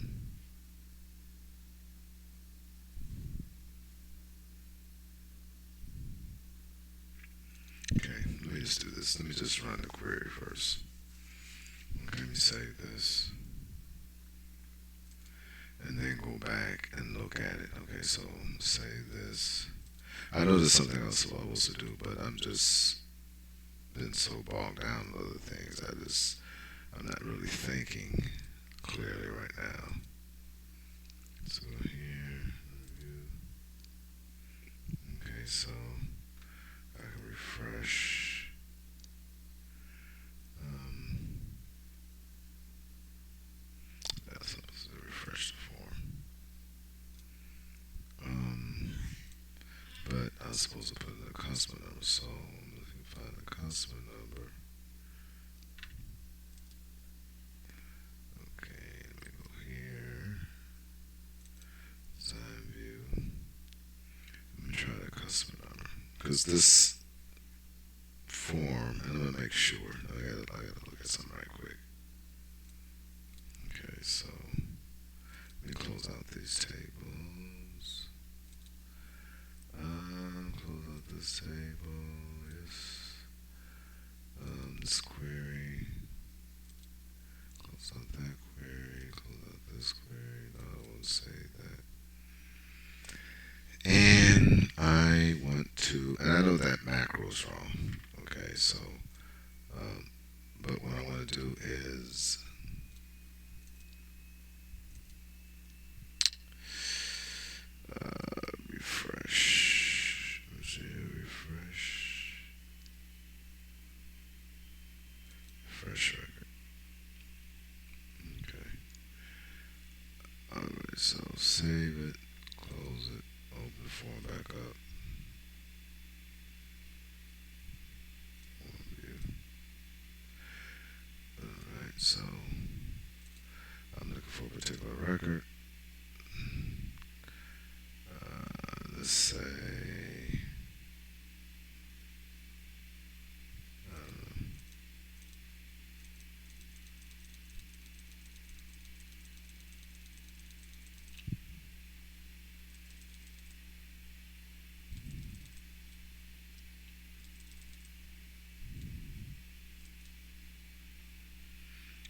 Okay, let me just do this. Let me just run the query first. Okay, let me save this. And then go back and look at it. Okay, so save this. I know there's something else I'm supposed to do, but I'm just been so bogged down with other things. I'm not really thinking clearly right now. So here, review. Okay, so I can refresh. That's supposed to refresh the form. But I was supposed to put in the customer number, so I'm looking to find the customer number. Okay, let me go here. Design view. Let me try the customer number. Because this form, and I'm gonna make sure. I gotta look at something right quick. Okay, so let me close out these tables. Close out this table. Yes. This query. Close out that query. Close out this query. No, I won't say that. And I want to, and I know that macro is wrong. Okay, so, but what I want to do is refresh. so save it, close it, open the form back up. View. Alright, so I'm looking for a particular record. Let's say,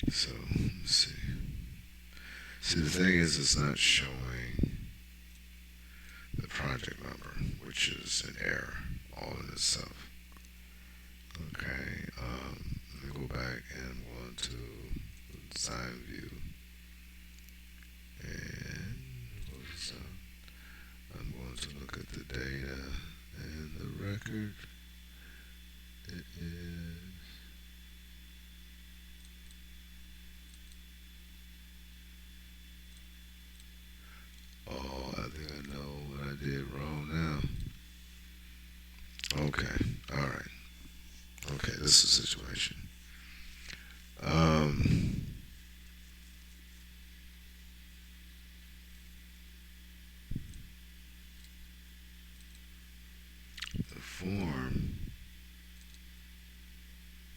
so let's see. See, the thing is, it's not showing the project number, which is an error all in itself. Okay, let me go back and I'm going to design view and close this out. I'm going to look at the data and the record. It is oh, I think I know what I did wrong now. Okay, alright. Okay, this is the situation. The form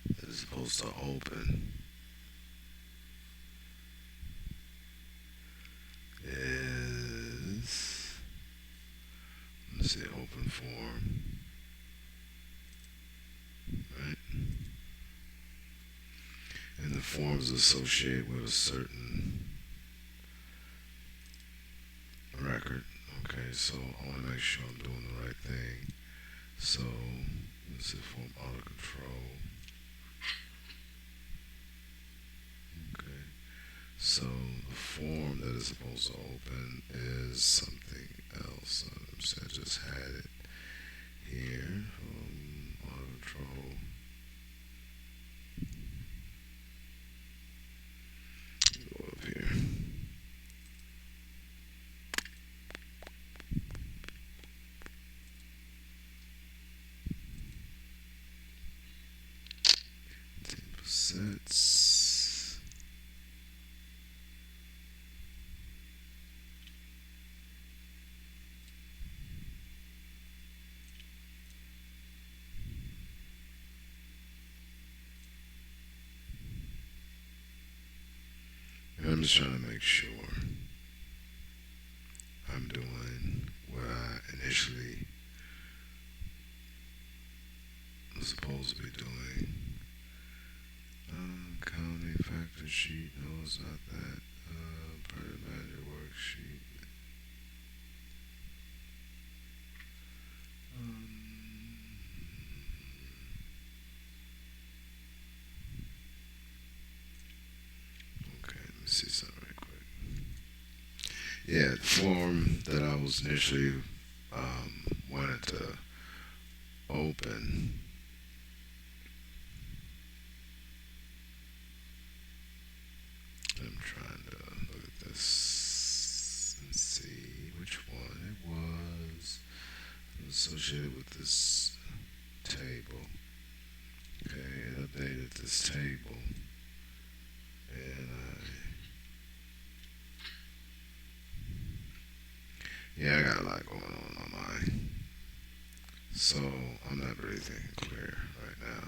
that is supposed to open is, let's say open form, right? And the form is associated with a certain record. Okay, so I want to make sure I'm doing the right thing. So let's say form auto control. Okay, so the form that is supposed to open is something else. So I just had it here. Auto control. Go up here. Sets. And I'm just trying to make sure I'm doing what I initially was supposed to be doing. County factor sheet. No, it's not that. Project manager worksheet. Okay, let me see something right quick. Yeah, the form that I was initially wanted to open. I'm trying to look at this and see which one it was associated with this table. Okay, it updated this table, and I got a lot going on my mind, so I'm not really thinking clear right now.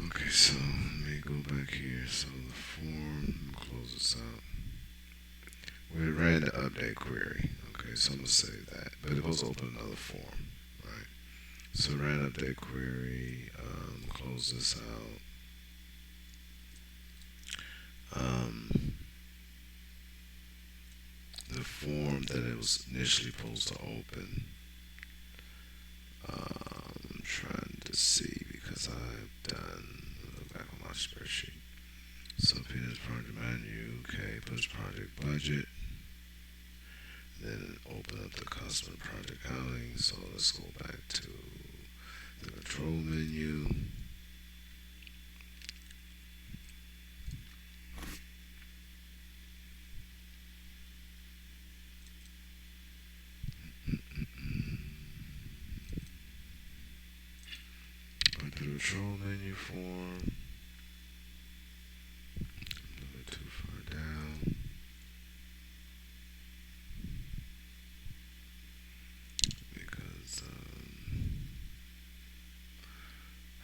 Okay, so let me go back here. So the form, close this out. We ran the update query. Okay, so I'm gonna save that, but it was open another form, right? So ran update query. Close this out. The form that it was initially supposed to open. I'm trying to see because I've done look back on my spreadsheet. So PMDS project menu. Okay, push project budget. Then open up the customer project outing. So let's go back to the continue. Go to the control menu form. A little bit too far down. Because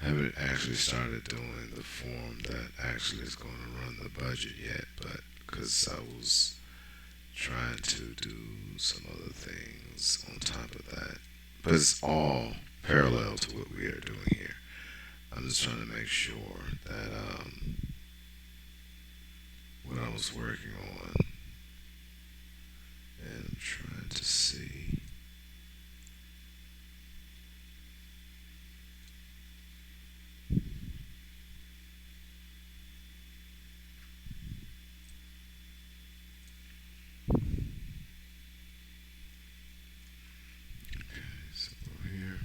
I haven't actually started doing the form that actually is going to run the budget yet, but because I was trying to do some other things on top of that. But it's all parallel to what we are doing here. I'm just trying to make sure that what I was working on, and I'm trying to see. So go here,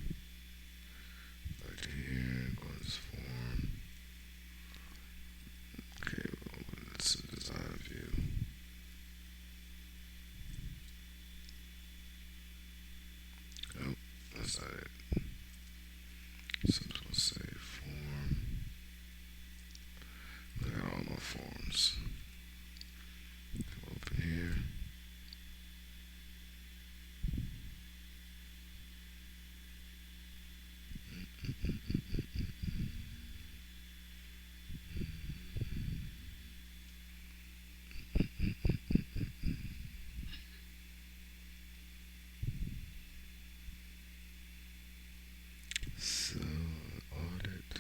back to here, go to this form. Okay, we'll open this design view. Oh, that's not it. So I'm just gonna say form. Look at all my forms. Open here. So audit.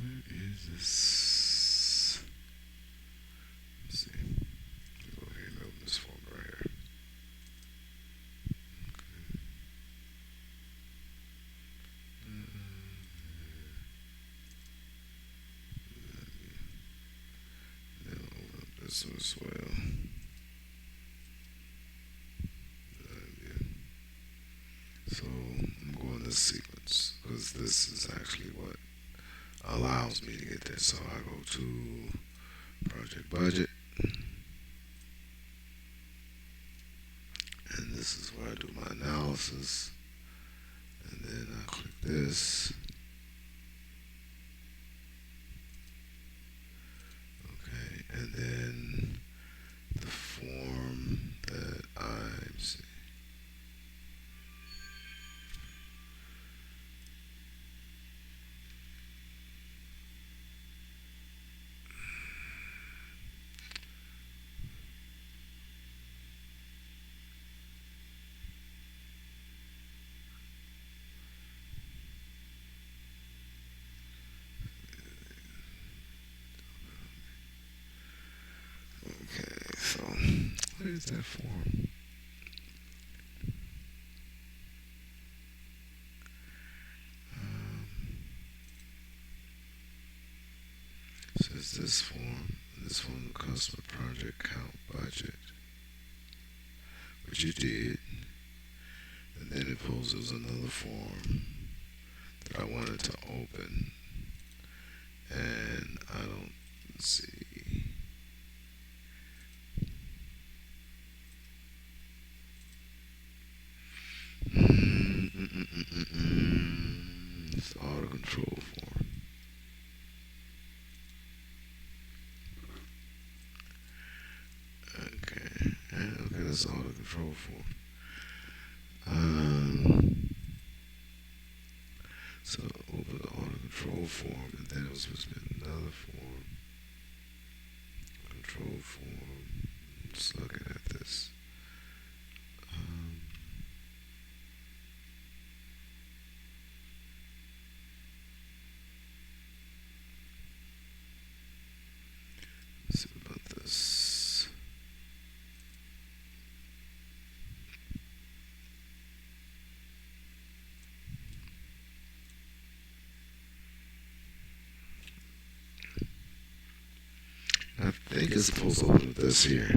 Where is this? Let's see. Go ahead and open this form right here. Then open up this one as well. So I'm going this sequence because this is actually what allows me to get there. So I go to project budget, and this is where I do my analysis, and then I click this. Okay, and then the form that I'm seeing. Okay, so what is that form? Says this form the customer project count budget, which you did, and then it poses another form that I wanted to open, and I don't see. It's auto control form. Okay, that's auto control form. So open the auto control form, and then it was supposed to be another form. Control form. Just looking at this. Let's see about this. think it's supposed to open up this here.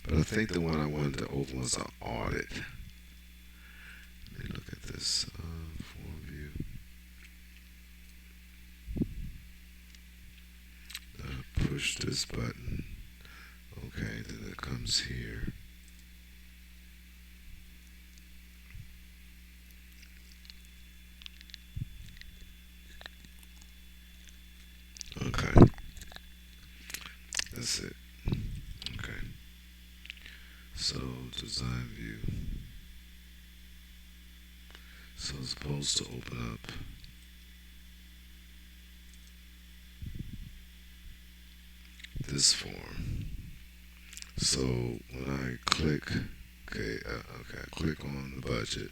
But I think the one I wanted to open was an audit. Let me look at this form view. Push this button. Okay, then it comes here. Okay. That's it. Okay. So, design view. So it's supposed to open up this form. So when I click, I click on the budget,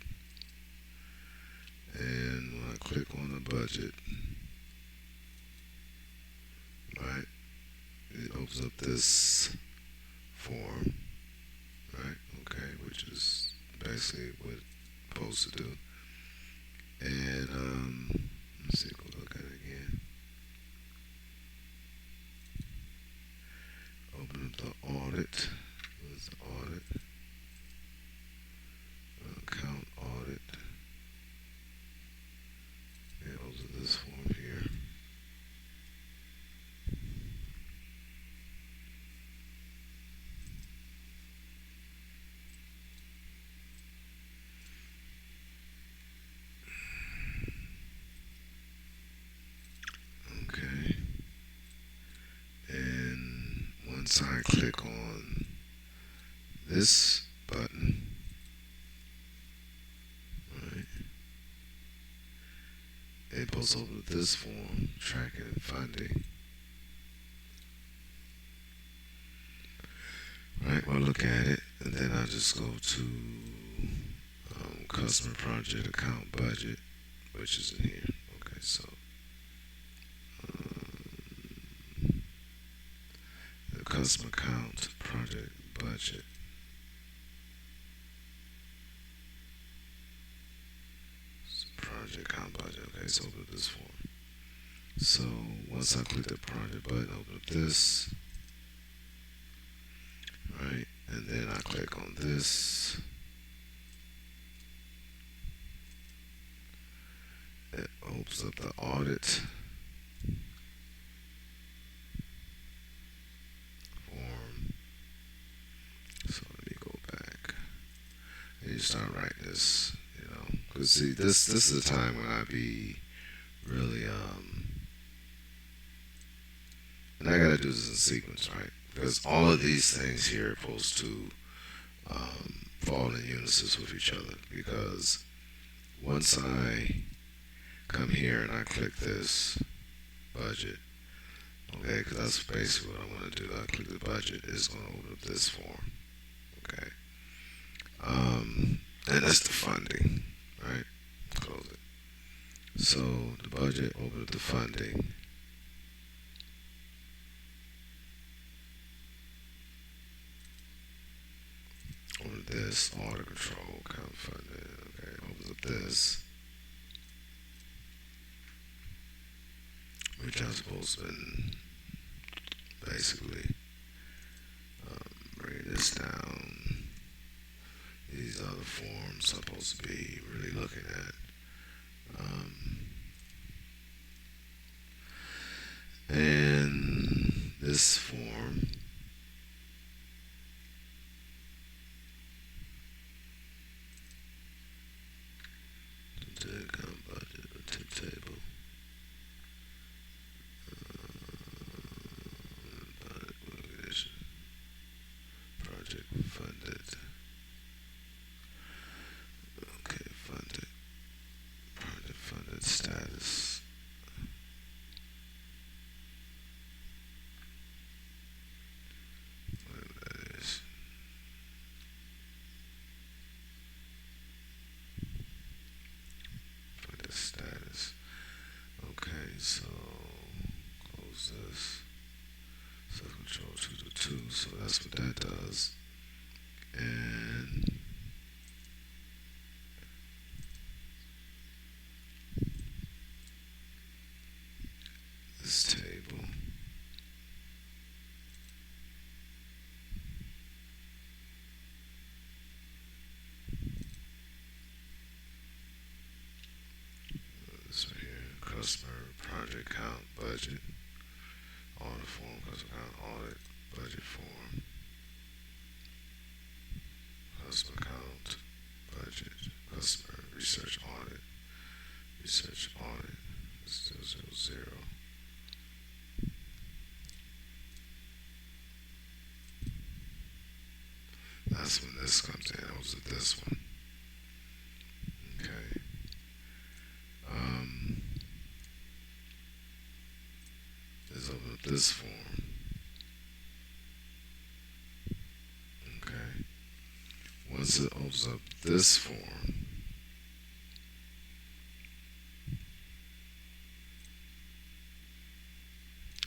and when I click on the budget, right, it opens up this form, right? Okay, which is basically what it's supposed to do. And let's see, go look at it again. Open up the audit. What's the audit? Account audit. It opens up this form here. Okay. And once I click on this button, right, it pulls over this form, tracking and funding. Right, well, look at it, and then I just go to customer project account budget, which is in here. Okay, so the customer account project budget. Project account budget. Okay, so open up this form. So once I click the project button, open up this, right, and then I click on this. It opens up the audit form. So let me go back. And you start writing this, you know, because see, this is the time when I be really and I gotta do this in sequence, right? Because all of these things here are supposed to fall in unison with each other. Because once I come here and I click this budget, okay, because that's basically what I want to do. I click the budget, it's going to open up this form, okay, and that's the funding, right? Close it. So the budget, open up the funding. Open this, order control, account funding, okay, opens up this, which I'm supposed to basically bring this down. These other forms I'm supposed to be really looking at. And this form, the account budget, the tip table. Project funded. Okay, funded. Project funded status. Whatever that is. Funded status. Okay, so close this. Self-control 2 to 2, so that's what that does. And this tab. customer, project count, budget, audit form, customer count, audit, budget form, customer count, budget, customer, research audit, 000. That's when this comes in. I was at this one. Okay. Let's open up this form. Okay. Once it opens up this form,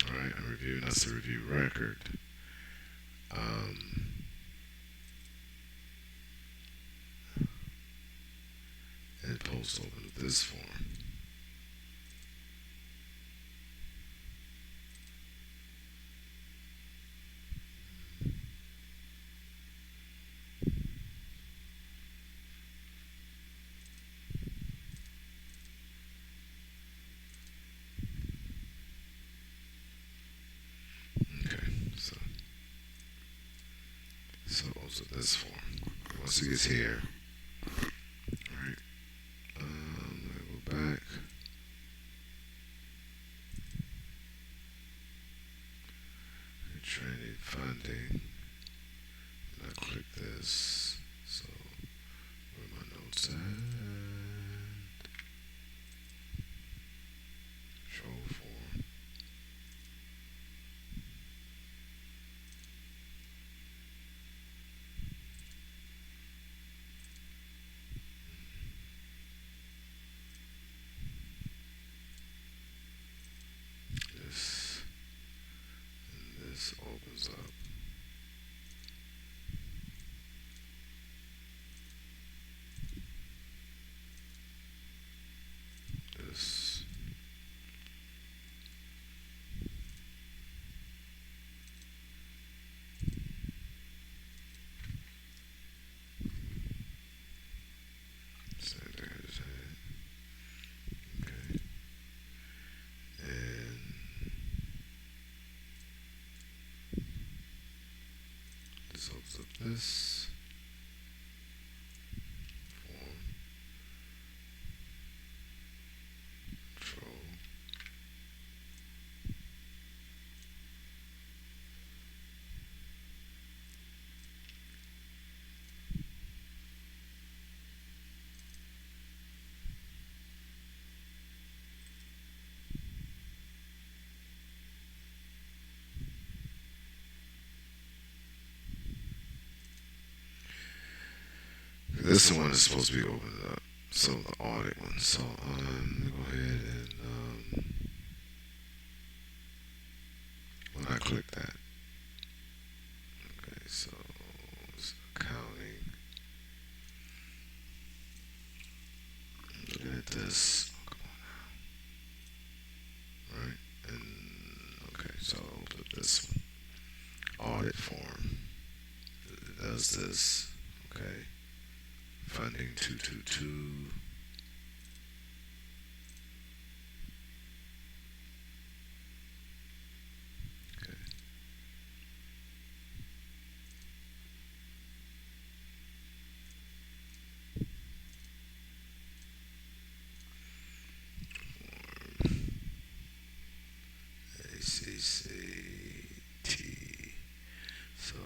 alright, I'm reviewing, that's the review record. And post open up this form. Okay, so also this form. Once it gets here, alright, go back. Training funding. And I click this. So where are my notes at? Control form. This opens up. This. Same thing I just had. Okay. And this opens up this form. Control. This one is supposed to be opened up. So the audit one. So let me go ahead and when I click that. Okay, so it's accounting. Look at this. Oh, come on now. Right? And okay, so I'll open up this one. Audit form. It does this. Okay. Funding 222. Okay. ACCT. So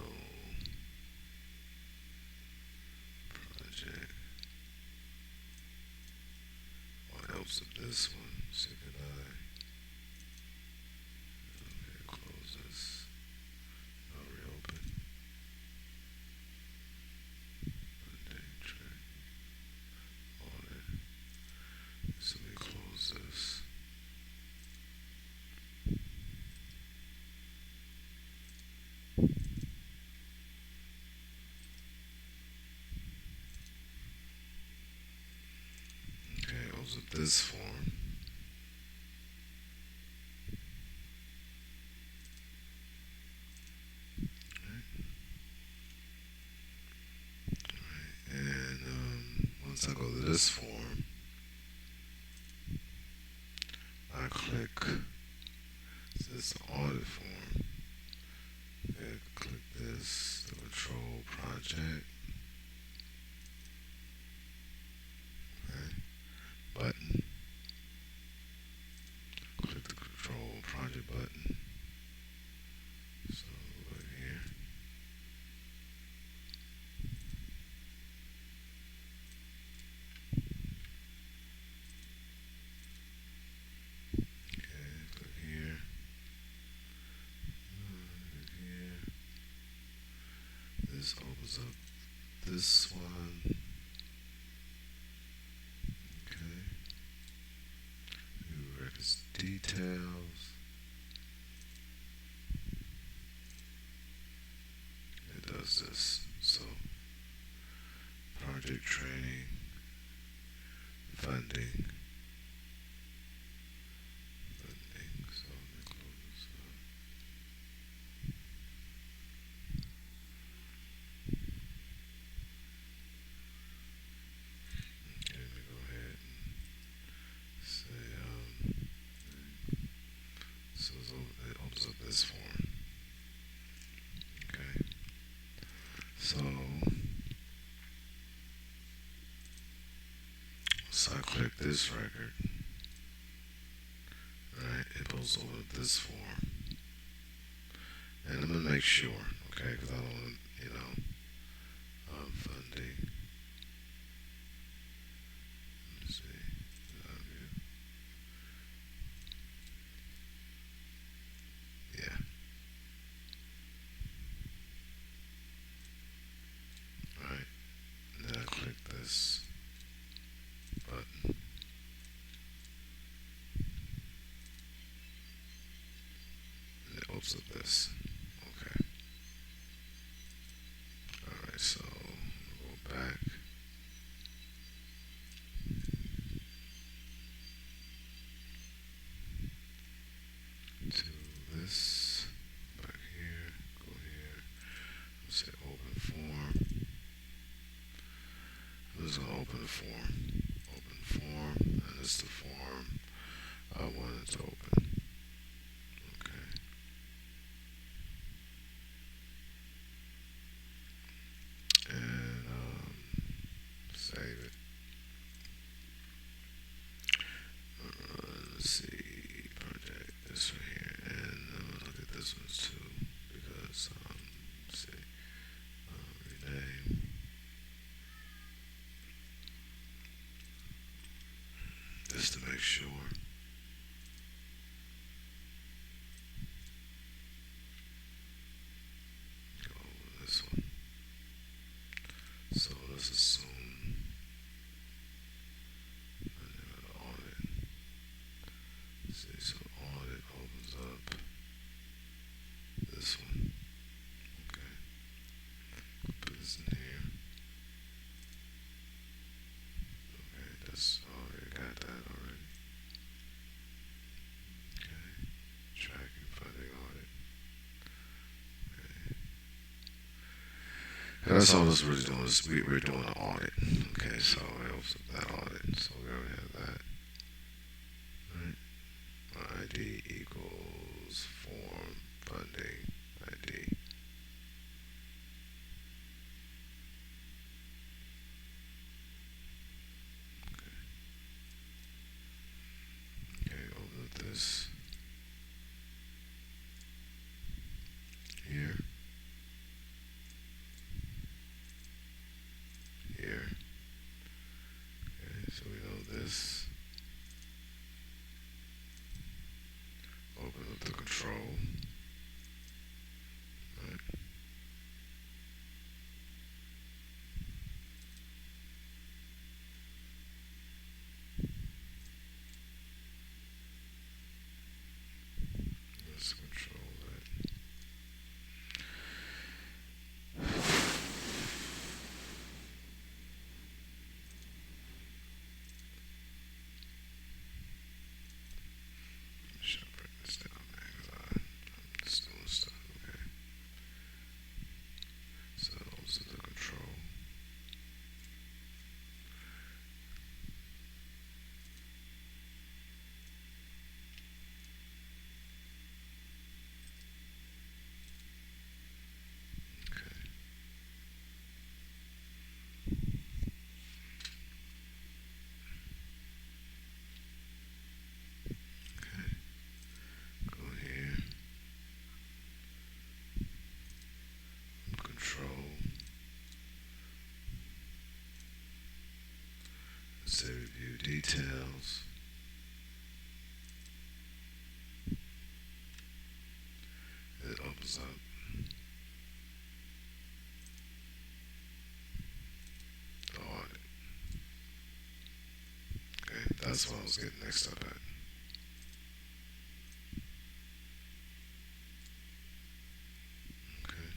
project. What helps with this one? See if I okay, close this. I'll reopen. Monday track. Audit. So we close this. Okay, opens up this form. And once I go to this form, click this audit form. Okay, click this, the control project. Okay, button. Click the control project button. So look here. Okay, click here. Click here. This opens up this one. Okay. New records details. It does this. So project training, funding. So let me close this up. Okay, let me go ahead and say, so it opens up this form. Okay. So I click this record. Right, it goes over this form. And I'm gonna make sure, okay, because I don't want, funding. Let's see. Yeah. Alright. And then I click this button. And it opens up this. Okay. Alright, so go back. To this, back here, go here, say open form. I'm just gonna open the form, and it's the form I wanted to open. Okay. And save it. Let's see, project this right here, and I'm gonna look at this one too, because let's see, rename. Just to make sure. Go over this one. So let's assume audit. See, so audit opens up this one. Okay. Put this in here. Okay, that's already got that already. Okay. Tracking funding audit. Okay. And that's all this really doing is we're doing an audit. Okay, so it opens up that audit. So we already have that. Right. ID equals form funding ID. Okay, open up this here. Here. Okay, so we know this. Open up the control. details. It opens up. The audit. Okay, that's what I was getting mixed up at. Okay.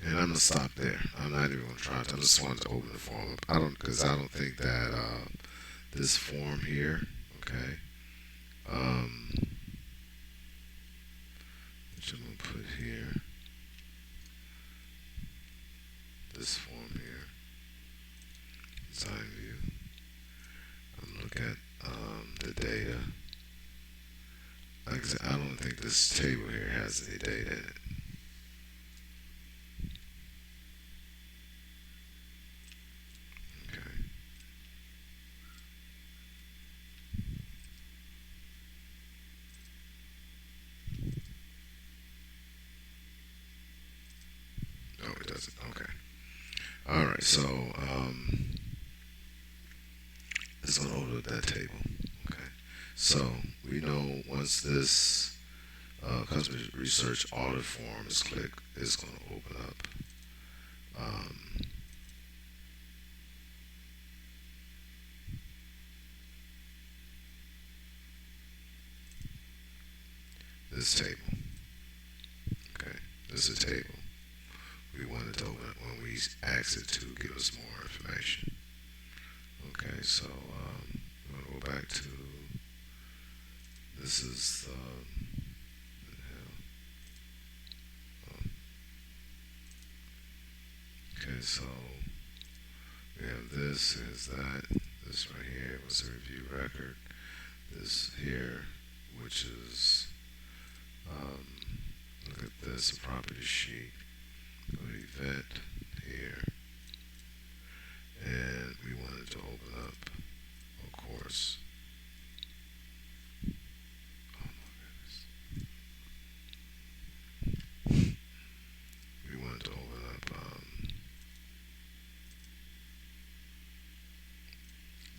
And I'm gonna stop there. I'm not even gonna try to. I just wanted to open the form up. Because I don't think that this form here, okay, um, which I'm gonna put here, this form here, design view. I'm gonna look at the data. Like I said, I don't think this table here has any data in it. Okay. No, it doesn't. Okay. All right. So it's gonna open up that table. Okay. So we know once this customer research audit form is clicked, it's gonna open up um, this table. Okay. This is a table. We wanted to open it when we asked it to give us more information. Okay, so I'm gonna go back to this is okay, so we have this is that this right here was a review record. This here, which is um, look at this a property sheet. Go to event here, and we wanted to open up, of course. Oh my goodness. We wanted to open up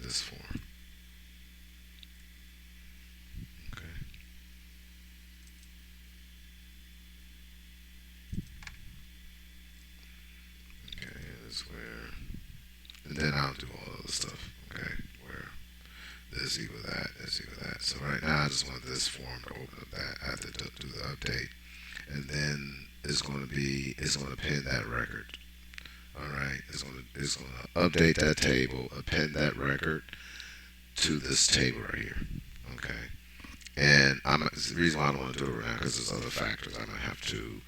this form. Okay. Okay, and it's where, and then I'll do all other stuff. Okay, where this equal that, this equal that. So right now I just want this form to open up that. I have to do the update, and then it's going to pin that record. All right, it's going to update that table, append that record to this table right here. Okay, and the reason why I don't want to do it right now because there's other factors I might have to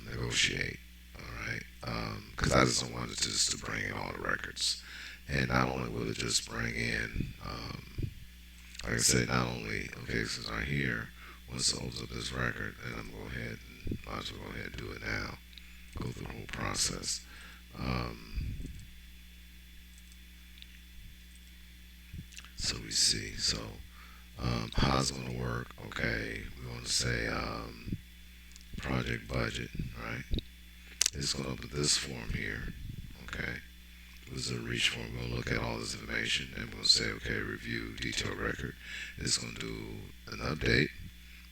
negotiate. All right, because I just don't want it just to bring in all the records, and not only will it just bring in, like I said, not only okay, since I'm here, once it opens up this record, then I'm going to go ahead and might as well go ahead and do it now. Go through the whole process. So we see. So how's it going to work? Okay, we want to say project budget, right? It's going to open this form here. Okay, this is a reach form. We're going to look at all this information and we're going to say, okay, review detailed record. It's going to do an update.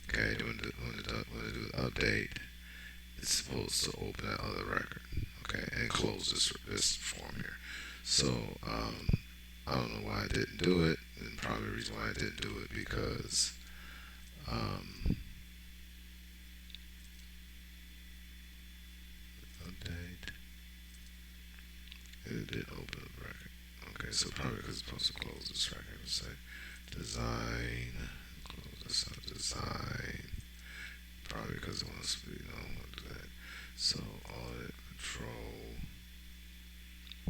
Okay, when it do an update, it's supposed to open that other record. Okay, and close this form here. So I don't know why I didn't do it, and probably the reason why I didn't do it because update. It did open up the record. Okay, so probably because it's supposed to close this record. Let's say design, close this up, design. Probably because it wants to, want to do that. So audit control.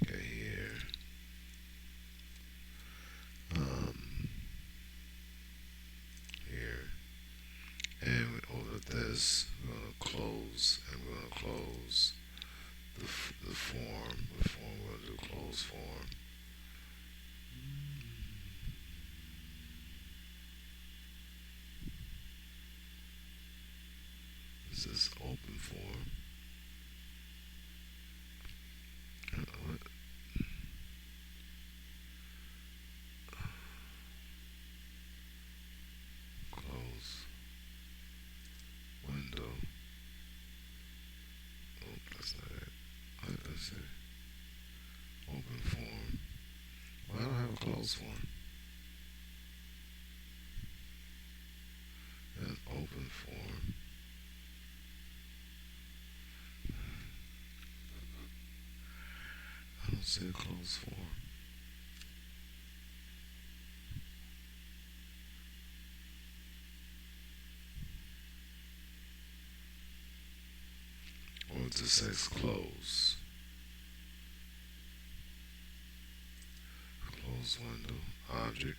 Okay, here. Here. And we open up this. We're going to close, and we're going to close the form. The form, we're going to do close form. This is open. closed form. That's open form. I don't see a closed form. Or it just says close. Close window, object,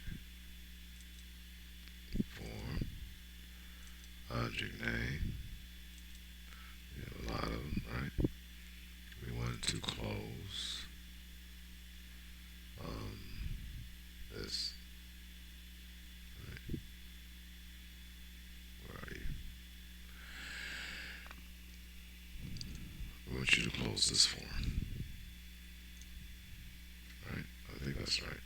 form, object name. We have a lot of them, right? We wanted to close this. Right. Where are you? We want you to close this form. Right? I think that's right.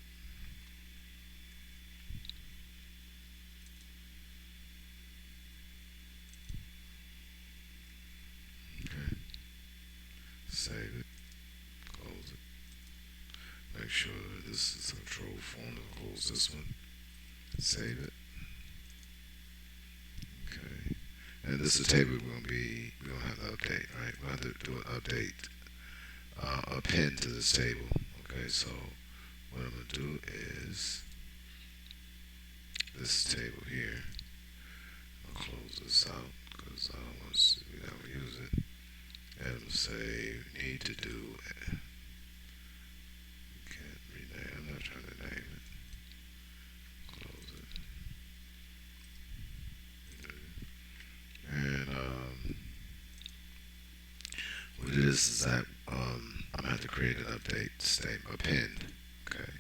Okay. Save it. Close it. Make sure that this is a control form to close this one. Save it. Okay. And this is a table we're gonna have to update, right? We're gonna have to do an update, append to this table. Okay, so what I'm gonna do is this table here. I'll close this out because I don't want to see, we never use it. And I'm gonna say we need to do. Can't rename. I'm not trying to name it. Close it. And what it is that I'm gonna have to create an update statement, append. Okay.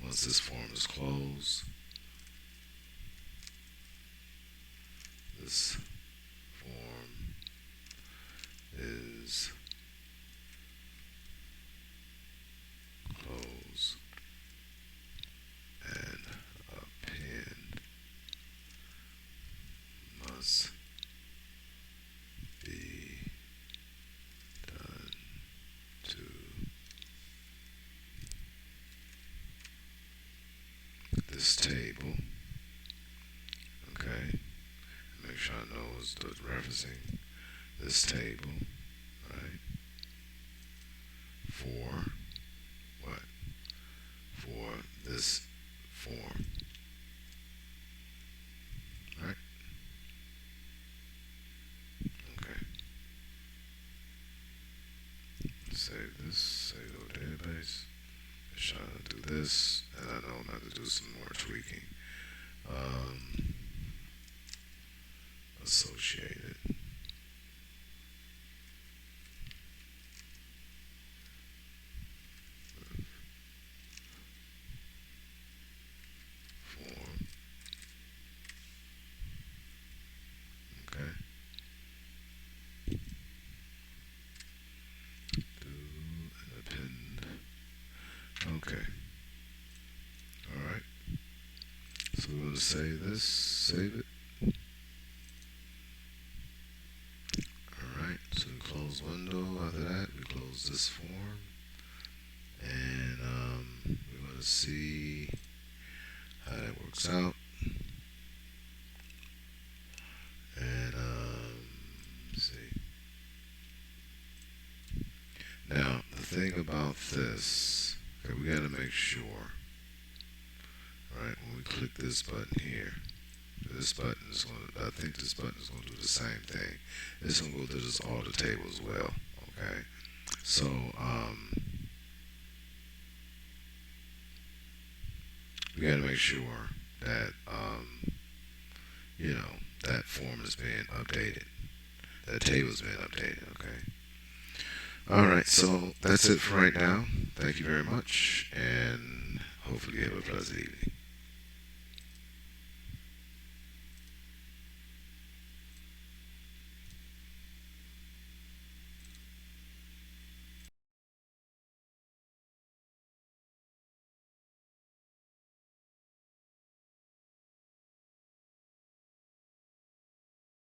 Once this form is closed, this form is closed and append must be done to this table. Okay. Make sure I know it's referencing this table, right? For what? For this form, right? Okay. Save this, save the database. Try to do this, and I know I'm going to have to do some more tweaking. Associated form. Okay. Do an append. Okay. Alright. So we're going to save this, save it. Alright, so we close window. After that, we close this form. And we want to see how that works out. And let's see. Now, the thing about this, okay, we got to make sure, right, when we click this button here, this button is going to, I think this button is going to do the same thing. It's going to go through this audit table as well, okay? So, we got to make sure that, you know, that form is being updated. That table is being updated, okay? Alright, so that's it for right now. Thank you very much, and hopefully you have a pleasant evening.